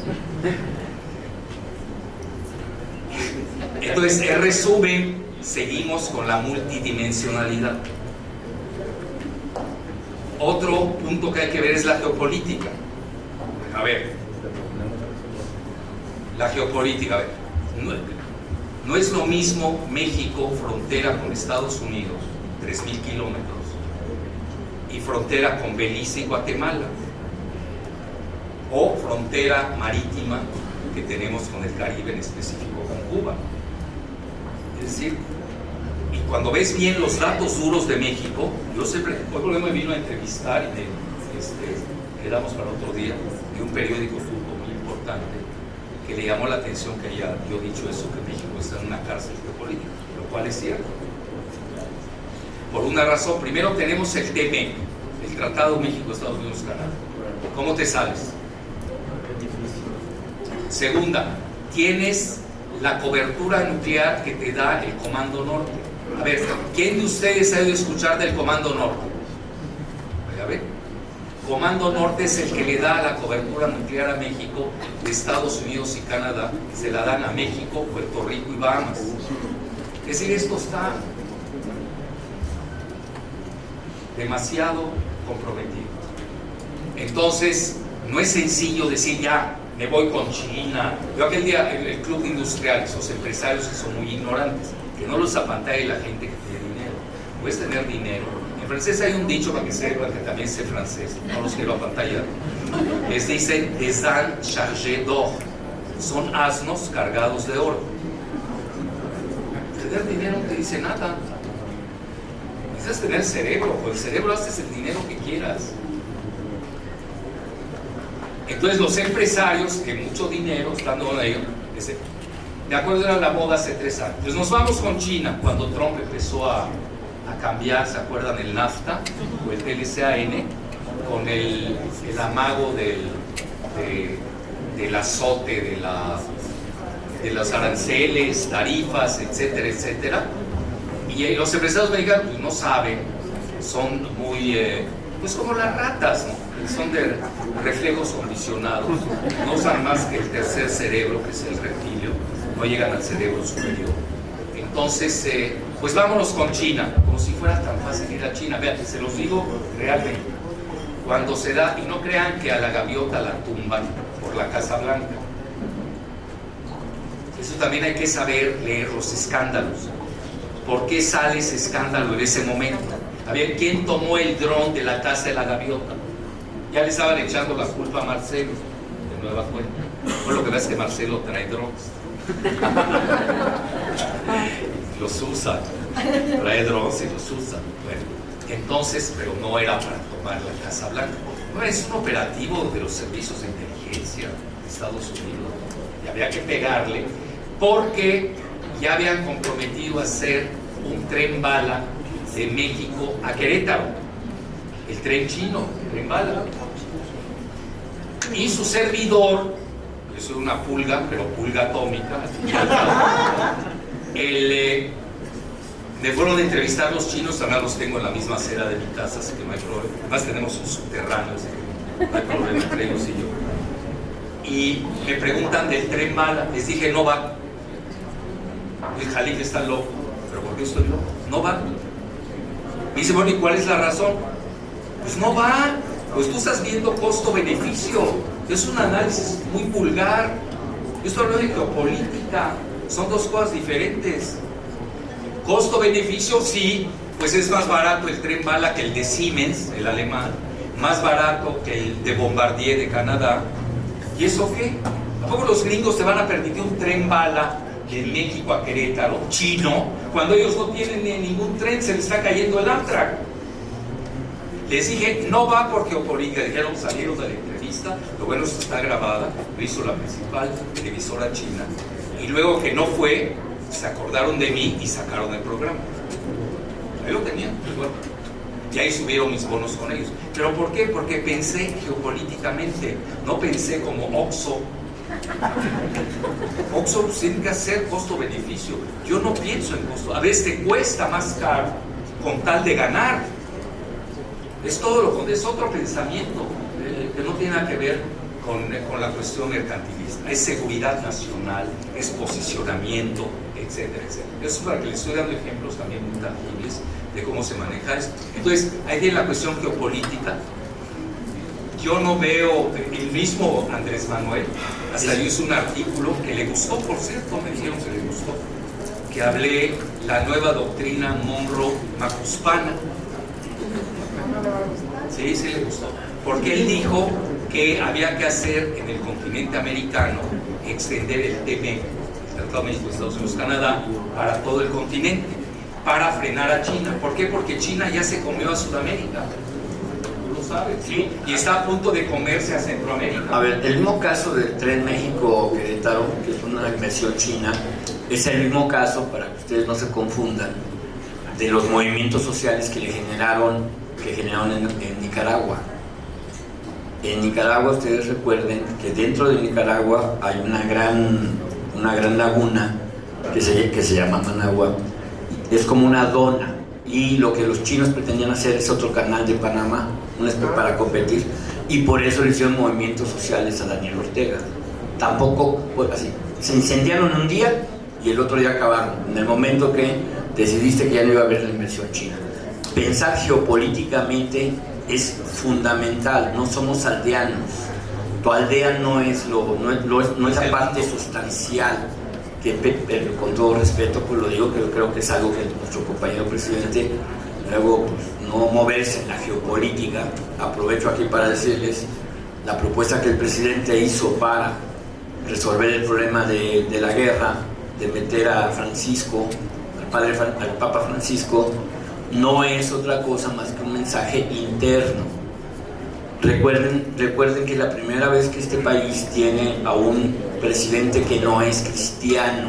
Entonces, en resumen, seguimos con la multidimensionalidad. Otro punto que hay que ver es la geopolítica. A ver, la geopolítica, a ver, no es lo mismo México, frontera con Estados Unidos, 3.000 kilómetros, y frontera con Belice y Guatemala, o frontera marítima que tenemos con el Caribe, en específico con Cuba. Es decir, y cuando ves bien los datos duros de México, yo siempre, hoy me vino a entrevistar y quedamos para otro día, de un periódico muy importante, que le llamó la atención que haya yo dicho eso, que México está en una cárcel geopolítica, lo cual es cierto. Por una razón, primero tenemos el TME, el Tratado México-Estados Unidos-Canadá. ¿Cómo te sales? Segunda, tienes la cobertura nuclear que te da el Comando Norte. A ver, ¿quién de ustedes ha oído escuchar del Comando Norte? A ver, Comando Norte es el que le da la cobertura nuclear a México de Estados Unidos y Canadá, se la dan a México, Puerto Rico y Bahamas. Es decir, esto está demasiado comprometido. Entonces, no es sencillo decir ya, me voy con China. Yo aquel día, el club industrial, esos empresarios que son muy ignorantes, que no los apantalle la gente que tiene dinero. Puedes tener dinero. En francés hay un dicho, para que sepan que también sé francés, no los quiero apantallar. Les dicen des ânes chargés d'or. Son asnos cargados de oro. Tener dinero no te dice nada. Necesitas tener cerebro. Con el cerebro haces el dinero que quieras. Entonces los empresarios, que mucho dinero están dando a ellos, de acuerdo, era la moda hace 3 años. Pues nos vamos con China, cuando Trump empezó a cambiar, ¿se acuerdan? El NAFTA o el TLCAN, con el amago del azote, de los aranceles, tarifas, etcétera, etcétera. Y los empresarios mexicanos pues, no saben, son muy, pues como las ratas, ¿no? Son de reflejos condicionados, no usan más que el tercer cerebro, que es el reptilio, no llegan al cerebro superior. Entonces, pues vámonos con China, como si fuera tan fácil ir a China. Vean, se los digo realmente, cuando se da, y no crean que a la gaviota la tumban por la Casa Blanca. Eso también hay que saber leer los escándalos. ¿Por qué sale ese escándalo en ese momento? A ver, ¿quién tomó el dron de la Casa de la Gaviota? Ya le estaban echando la culpa a Marcelo, de nueva cuenta. Bueno, lo que pasa es que Marcelo trae drones. Los usa, trae drones y los usa. Bueno, entonces, pero no era para tomar la Casa Blanca. No, es un operativo de los servicios de inteligencia de Estados Unidos. Y había que pegarle porque ya habían comprometido a hacer un tren bala de México a Querétaro. El tren chino, el tren bala. Y su servidor, yo soy una pulga, pero pulga atómica, me fueron a entrevistar los chinos, también los tengo en la misma acera de mi casa, así que no hay problema. Además tenemos un subterráneo, así que no hay problema entre ellos y yo. Y me preguntan del tren bala, les dije no va. El Jalife está loco, pero ¿por qué estoy loco? No va. Me dice, bueno, ¿y cuál es la razón? Pues no va, pues tú estás viendo costo-beneficio, es un análisis muy vulgar. Yo estoy hablando de geopolítica, son dos cosas diferentes. Costo-beneficio, sí, pues es más barato el tren bala que el de Siemens, el alemán, más barato que el de Bombardier de Canadá. ¿Y eso qué? ¿A poco los gringos te van a permitir un tren bala de México a Querétaro, chino, cuando ellos no tienen ningún tren, se les está cayendo el Amtrak? Les dije, no va por geopolítica. Dijeron, salieron de la entrevista, lo bueno es que está grabada, lo hizo la principal televisora china, y luego que no fue, se acordaron de mí y sacaron el programa. Ahí lo tenían, bueno, y ahí subieron mis bonos con ellos. ¿Pero por qué? Porque pensé geopolíticamente, no pensé como Oxxo. Oxxo tiene que hacer costo-beneficio. Yo no pienso en costo. A veces te cuesta más caro con tal de ganar. Es todo lo contrario, es otro pensamiento que no tiene nada que ver con la cuestión mercantilista. Es seguridad nacional, es posicionamiento, etcétera, etcétera. Eso es para que les estoy dando ejemplos también muy tangibles de cómo se maneja esto. Entonces, ahí tiene la cuestión geopolítica. Yo no veo, el mismo Andrés Manuel, hasta yo hice un artículo que le gustó, por cierto, me dijeron que le gustó, que hablé la nueva doctrina Monroe-Macuspana. Sí, sí le gustó. Porque él dijo que había que hacer en el continente americano, extender el TME, el Tratado México-Estados Unidos-Canadá, para todo el continente, para frenar a China. ¿Por qué? Porque China ya se comió a Sudamérica. Tú lo sabes, ¿sí? Y está a punto de comerse a Centroamérica. A ver, el mismo caso del tren México-Querétaro, que es una inversión china, es el mismo caso, para que ustedes no se confundan, de los movimientos sociales que generaron en Nicaragua. En Nicaragua, ustedes recuerden que dentro de Nicaragua hay una gran laguna que se llama Managua. Es como una dona, y lo que los chinos pretendían hacer es otro canal de Panamá, para competir, y por eso le hicieron movimientos sociales a Daniel Ortega. Tampoco, pues, así, se incendiaron un día y el otro día acabaron, en el momento que decidiste que ya no iba a haber la inversión china. Pensar geopolíticamente es fundamental, no somos aldeanos. Tu aldea no es la parte sustancial, pero con todo respeto pues lo digo, que yo creo que es algo que nuestro compañero presidente, luego pues, no moverse en la geopolítica. Aprovecho aquí para decirles la propuesta que el presidente hizo para resolver el problema de la guerra, de meter a Francisco, al Papa Francisco, no es otra cosa más que un mensaje interno. Recuerden que la primera vez que este país tiene a un presidente que no es cristiano,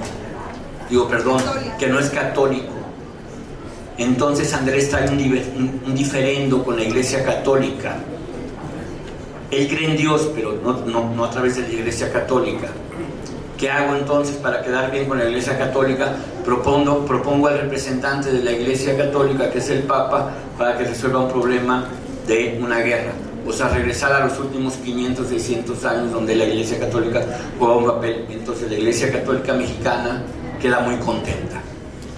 que no es católico, entonces Andrés trae un diferendo con la Iglesia Católica. Él cree en Dios, pero no a través de la Iglesia Católica. ¿Qué hago entonces para quedar bien con la Iglesia Católica? Propongo al representante de la Iglesia Católica, que es el Papa, para que resuelva un problema de una guerra. O sea, regresar a los últimos 500, 600 años donde la Iglesia Católica juega un papel. Entonces la Iglesia Católica mexicana queda muy contenta.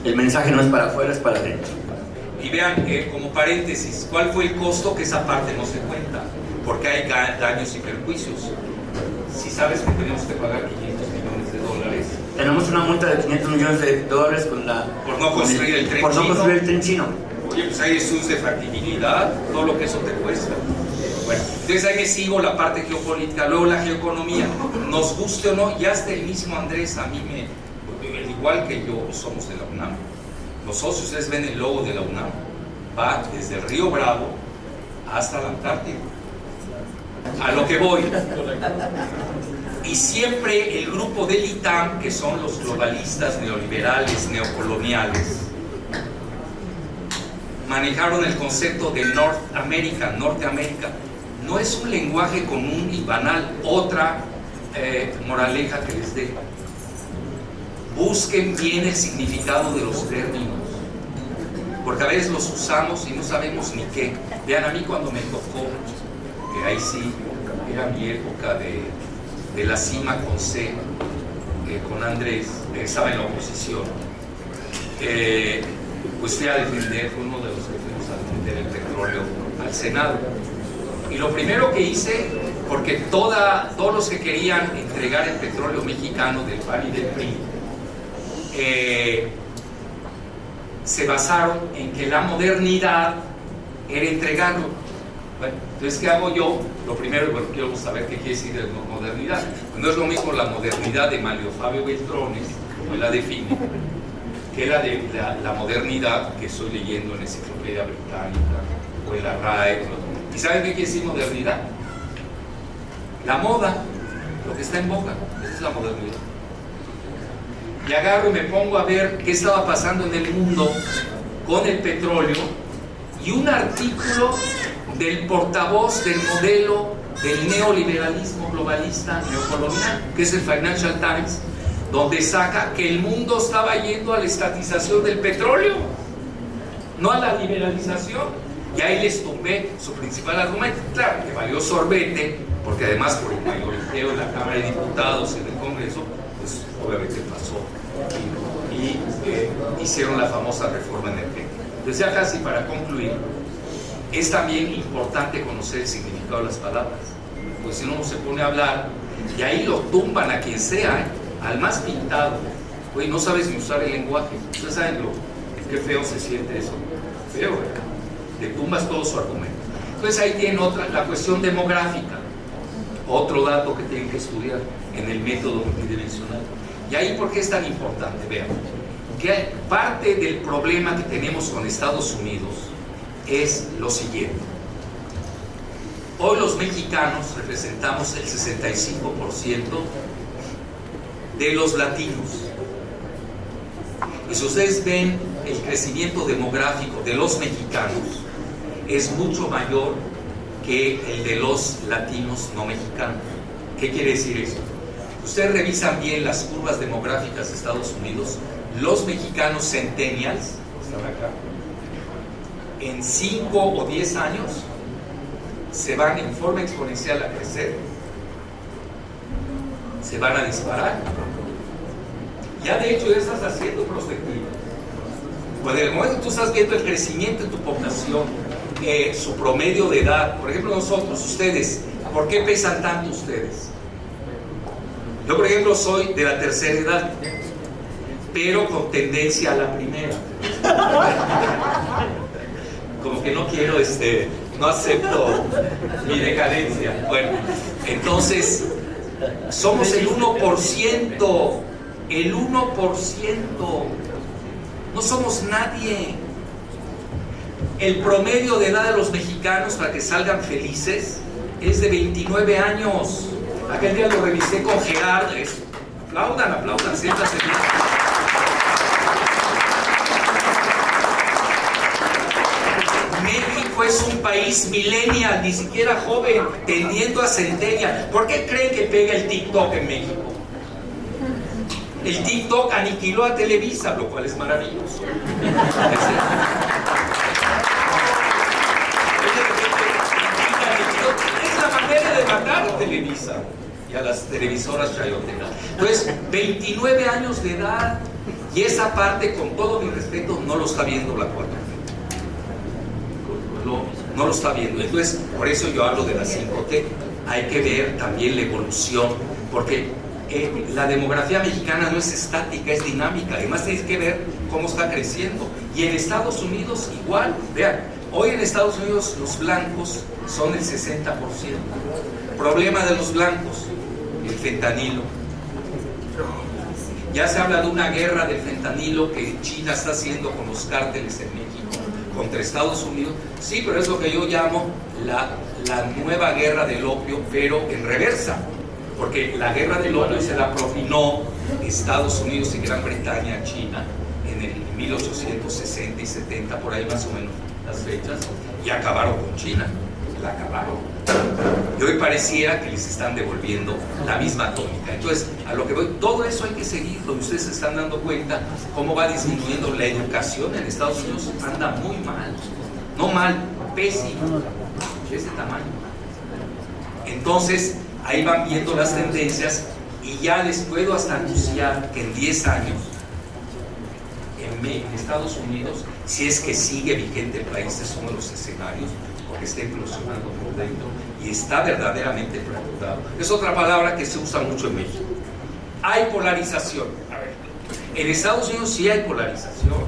El mensaje no es para afuera, es para adentro. Y vean, como paréntesis, ¿cuál fue el costo? Que esa parte no se cuenta, porque hay daños y perjuicios. Si sabes que tenemos que pagar 500 millones de dólares. Tenemos una multa de 500 millones de dólares por no construir el tren chino. Por no construir el tren chino. Oye, pues hay estudios de factibilidad, todo lo que eso te cuesta. Bueno, entonces ahí me sigo la parte geopolítica, luego la geoeconomía. Nos guste o no, ya hasta el mismo Andrés, a mí igual que yo, somos de la UNAM. Los socios, ustedes ven el logo de la UNAM, va desde el Río Bravo hasta la Antártida. A lo que voy. Y siempre el grupo del ITAM, que son los globalistas, neoliberales, neocoloniales, manejaron el concepto de Norteamérica. No es un lenguaje común y banal. Otra moraleja que les dé: busquen bien el significado de los términos, porque a veces los usamos y no sabemos ni qué. Vean, a mí cuando me tocó, que ahí sí era mi época de la cima con C, con Andrés, estaba en la oposición, pues fui a defender, fue uno de los que fuimos a defender el petróleo al Senado. Y lo primero que hice, porque todos los que querían entregar el petróleo mexicano del PAN y del PRI, se basaron en que la modernidad era entregarlo. Bueno, entonces, ¿qué hago yo? Lo primero, bueno, quiero saber qué quiere decir de modernidad. No es lo mismo la modernidad de Mario Fabio Beltrones, como él la define, que la modernidad que estoy leyendo en la Enciclopedia Británica o en la RAE. ¿Y saben qué quiere decir modernidad? La moda, lo que está en boga, esa es la modernidad. Y agarro y me pongo a ver qué estaba pasando en el mundo con el petróleo, y un artículo del portavoz del modelo del neoliberalismo globalista neocolonial, que es el Financial Times, donde saca que el mundo estaba yendo a la estatización del petróleo, no a la liberalización. Y ahí les tumbé su principal argumento. Claro, que valió sorbete, porque además por el mayoriteo en la Cámara de Diputados y en el Congreso, pues obviamente pasó y hicieron la famosa reforma energética. Entonces, ya casi para concluir, es también importante conocer el significado de las palabras, pues si uno se pone a hablar y ahí lo tumban a quien sea, al más pintado. Oye, no sabes ni usar el lenguaje. Ustedes saben qué feo se siente eso. Feo, ¿verdad? Le tumbas todo su argumento. Entonces ahí tienen otra, la cuestión demográfica, otro dato que tienen que estudiar en el método multidimensional. Y ahí, ¿por qué es tan importante? Vean, que parte del problema que tenemos con Estados Unidos es lo siguiente. Hoy los mexicanos representamos el 65% de los latinos. Y si ustedes ven el crecimiento demográfico de los mexicanos, es mucho mayor que el de los latinos no mexicanos. ¿Qué quiere decir eso? Ustedes revisan bien las curvas demográficas de Estados Unidos, los mexicanos centennials, están acá, en 5 o 10 años se van en forma exponencial a crecer, se van a disparar. Ya de hecho ya estás haciendo perspectiva. Pues en el momento que tú estás viendo el crecimiento de tu población, su promedio de edad, por ejemplo nosotros, ustedes, ¿por qué pesan tanto ustedes? Yo por ejemplo soy de la tercera edad, pero con tendencia a la primera. Como que no quiero, no acepto mi decadencia. Bueno, entonces somos el 1%, el 1%, no somos nadie. El promedio de edad de los mexicanos para que salgan felices es de 29 años. Aquel día lo revisé con Gerardo. Aplaudan, siéntanse. México es un país millennial, ni siquiera joven, tendiendo a centennial. ¿Por qué creen que pega el TikTok en México? El TikTok aniquiló a Televisa, lo cual es maravilloso. Es la manera de matar a Televisa y a las televisoras chayotecas. Entonces, 29 años de edad, y esa parte, con todo mi respeto, no lo está viendo la 4T. No lo está viendo. Entonces, por eso yo hablo de la 5T. Hay que ver también la evolución, porque la demografía mexicana no es estática, es dinámica. Además tienes que ver cómo está creciendo. Y en Estados Unidos igual. Vean, hoy en Estados Unidos los blancos son el 60%. Problema de los blancos, el fentanilo. Ya se habla de una guerra del fentanilo que China está haciendo con los cárteles en México contra Estados Unidos. Sí, pero es lo que yo llamo la nueva guerra del opio, pero en reversa. Porque la guerra del opio se la propinó Estados Unidos y Gran Bretaña a China en el 1860 y 70, por ahí más o menos las fechas, y acabaron con China, la acabaron. Y hoy pareciera que les están devolviendo la misma tónica. Entonces, a lo que voy, todo eso hay que seguirlo, y ustedes se están dando cuenta cómo va disminuyendo la educación en Estados Unidos. Anda muy mal, no mal, pésimo, de ese tamaño. Entonces, ahí van viendo las tendencias, y ya les puedo hasta anunciar que en 10 años en Estados Unidos, si es que sigue vigente el país, estos son los escenarios, porque está implosionando por dentro y está verdaderamente fracturado. Es otra palabra que se usa mucho en México. Hay polarización. A ver, en Estados Unidos sí hay polarización.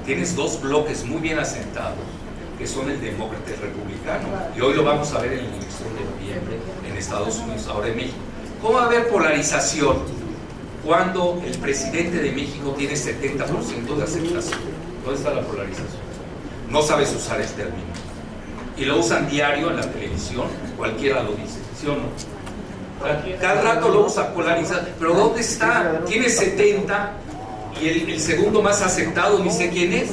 Tienes dos bloques muy bien asentados. que son el demócrata y el republicano. Y hoy lo vamos a ver en la elección de noviembre en Estados Unidos, ahora en México. ¿Cómo va a haber polarización cuando el presidente de México tiene 70% de aceptación? ¿Dónde está la polarización? No sabes usar el término. Y lo usan diario en la televisión, cualquiera lo dice, ¿sí o no? Cada rato lo usa, polarizar. Pero ¿dónde está? Tiene 70 y el segundo más aceptado, ni sé quién es.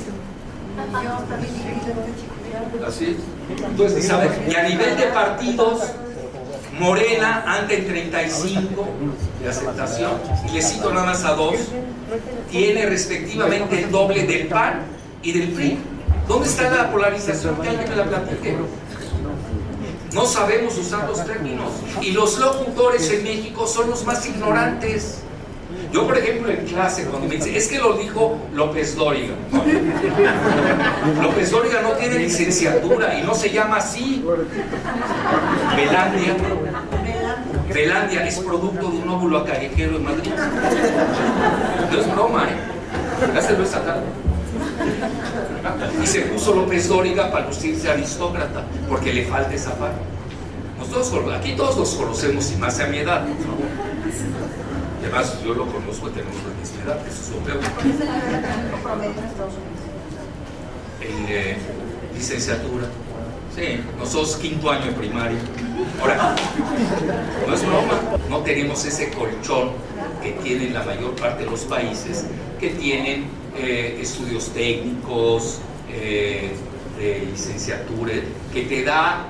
Así es. Entonces, ¿sabes? Y a nivel de partidos, Morena anda en 35 de aceptación, y le cito nada más a dos, tiene respectivamente el doble del PAN y del PRI. ¿Dónde está la polarización? Que alguien me la platique. No sabemos usar los términos. Y los locutores en México son los más ignorantes. Yo, por ejemplo, en clase, cuando me dicen, es que lo dijo López Dóriga. López Dóriga no tiene licenciatura y no se llama así. Belandia es producto de un óvulo acariquero en Madrid. No es broma, ya se lo he sacado. Y se puso López Dóriga para lucirse aristócrata, porque le falta esa parte. Nosotros, aquí todos los conocemos, y más a mi edad, ¿no? Y además yo lo conozco, tenemos la misma edad, eso es lo peor. Licenciatura. Sí, nosotros 5º año de primaria. Ahora, no es broma, no tenemos ese colchón que tienen la mayor parte de los países, que tienen estudios técnicos, de licenciatura, que te da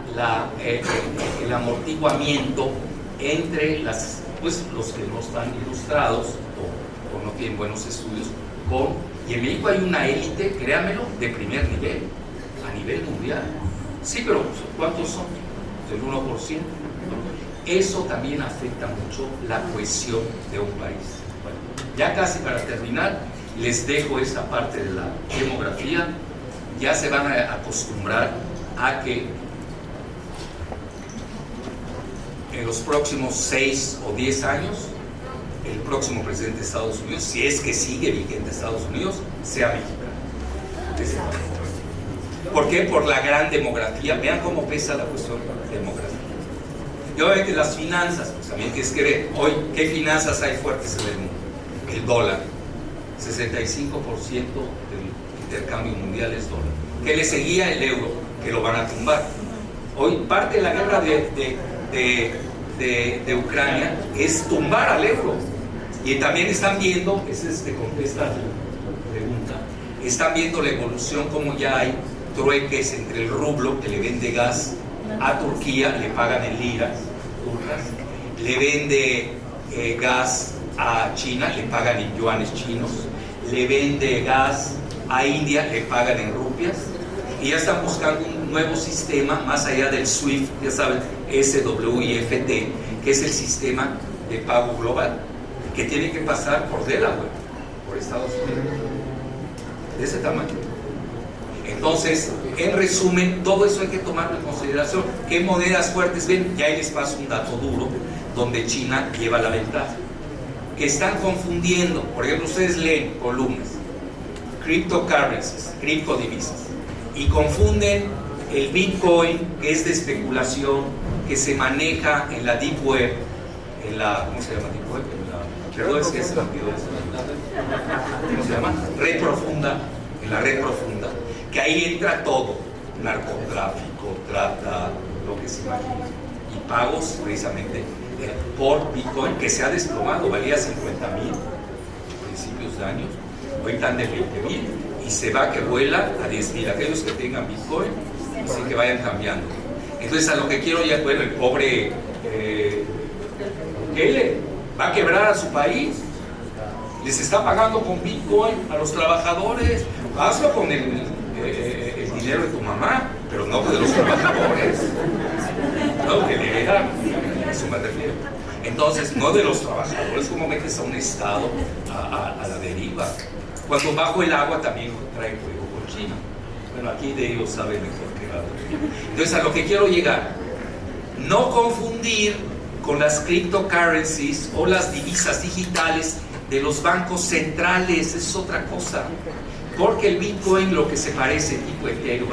el amortiguamiento entre los que no están ilustrados o no tienen buenos estudios, y en México hay una élite, créanmelo, de primer nivel, a nivel mundial. Sí, pero ¿cuántos son? ¿Del 1%? Eso también afecta mucho la cohesión de un país. Bueno, ya casi para terminar, les dejo esta parte de la demografía. Ya se van a acostumbrar a que en los próximos 6 o 10 años el próximo presidente de Estados Unidos, si es que sigue vigente Estados Unidos, sea mexicano. ¿Por qué? Por la gran demografía. Vean cómo pesa la cuestión demográfica. Y obviamente las finanzas, pues también que es que ver, hoy, ¿qué finanzas hay fuertes en el mundo? El dólar. 65% del intercambio mundial es dólar. ¿Qué le seguía? El euro, que lo van a tumbar. Hoy parte de la guerra de Ucrania es tumbar al euro. Y también están viendo, esa es que contesta la pregunta, están viendo la evolución, como ya hay trueques entre el rublo, que le vende gas a Turquía, le pagan en liras turcas, le vende gas a China, le pagan en yuanes chinos, le vende gas a India, le pagan en rupias, y ya están buscando un nuevo sistema más allá del SWIFT, ya saben, SWIFT, que es el sistema de pago global, que tiene que pasar por Delaware, por Estados Unidos, de ese tamaño. Entonces, en resumen, todo eso hay que tomarlo en consideración. ¿Qué monedas fuertes ven? Ya ahí les paso un dato duro, donde China lleva la ventaja. Que están confundiendo, por ejemplo, ustedes leen columnas, cryptocurrencies, criptodivisas, y confunden el Bitcoin, que es de especulación, que se maneja en la Deep Web, en la, ¿cómo se llama Deep Web? Perdón, es que se me olvidó eso. ¿Cómo se llama? Red profunda, en la red profunda, que ahí entra todo, narcotráfico, trata, lo que se imagine, y pagos precisamente por Bitcoin, que se ha desplomado, valía 50,000 a principios de años, hoy están de 20,000, y se va que vuela a 10,000. Aquellos que tengan Bitcoin, así que vayan cambiando. Entonces, a lo que quiero ya, bueno, el pobre Bukele va a quebrar a su país, les está pagando con Bitcoin a los trabajadores. Hazlo con el dinero de tu mamá, pero no de los trabajadores, no, que le dejan, a eso me refiero. Entonces, no de los trabajadores. Como metes a un estado a la deriva. Cuando bajo el agua también trae fuego con China. Bueno, aquí de ellos sabe mejor que la de. Entonces, a lo que quiero llegar, no confundir con las cryptocurrencies o las divisas digitales de los bancos centrales, es otra cosa. Porque el Bitcoin, lo que se parece, tipo Ethereum,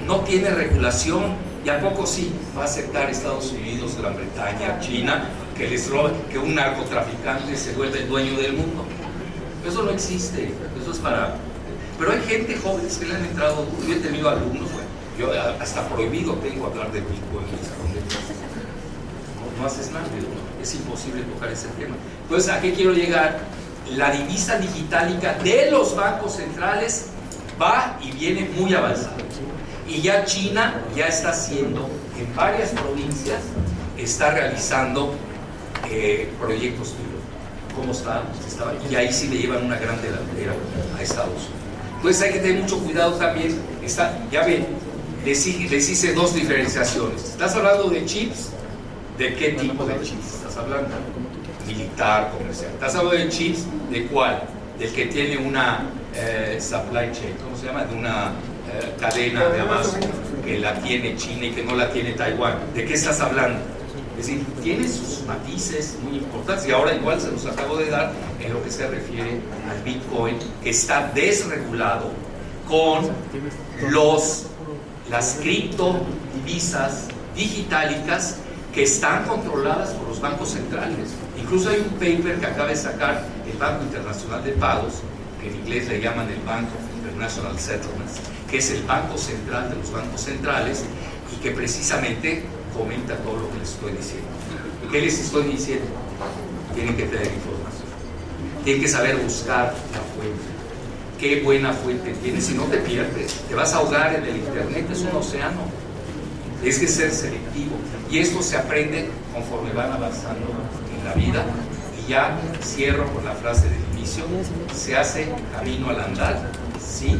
no tiene regulación, y a poco sí va a aceptar Estados Unidos, Gran Bretaña, China, que les roba, que un narcotraficante se vuelve el dueño del mundo. Eso no existe, eso es para... Pero hay gente joven que le han entrado, yo he tenido alumnos, bueno, yo hasta prohibido tengo hablar de Bitcoin en el salón de clases. No haces nada, es imposible tocar ese tema. Entonces, ¿a qué quiero llegar? La divisa digitálica de los bancos centrales va y viene muy avanzada. Y ya China ya está haciendo, en varias provincias, está realizando proyectos piloto. ¿Cómo está? Y ahí sí le llevan una gran delantera a Estados Unidos. Entonces hay que tener mucho cuidado también. Ya ven, les hice dos diferenciaciones. ¿Estás hablando de chips? ¿De qué tipo de chips estás hablando? Militar, comercial. ¿Estás hablando de chips? ¿De cuál? Del que tiene una supply chain, ¿cómo se llama? De una cadena de abasto que la tiene China y que no la tiene Taiwán. ¿De qué estás hablando? Es decir, tiene sus matices muy importantes, y ahora igual se los acabo de dar en lo que se refiere al Bitcoin, que está desregulado con las criptodivisas digitales que están controladas por los bancos centrales. Incluso hay un paper que acaba de sacar el Banco Internacional de Pagos, que en inglés le llaman el Bank of International Settlements, que es el banco central de los bancos centrales, y que precisamente comenta todo lo que les estoy diciendo. ¿Qué les estoy diciendo? Tienen que tener información, tienen que saber buscar la fuente. Qué buena fuente tienes, si no te pierdes, te vas a ahogar en el internet, es un océano. Es que ser selectivo, y esto se aprende conforme van avanzando en la vida. Y ya cierro con la frase del inicio: se hace camino al andar, sí,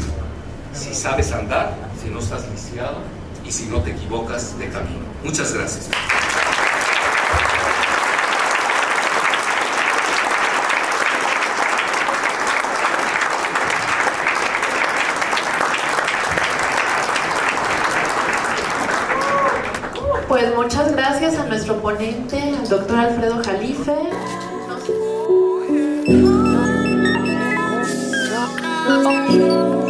si sabes andar, si no estás lisiado y si no te equivocas de camino. Muchas gracias. Pues muchas gracias a nuestro ponente, al doctor Alfredo Jalife. Oh,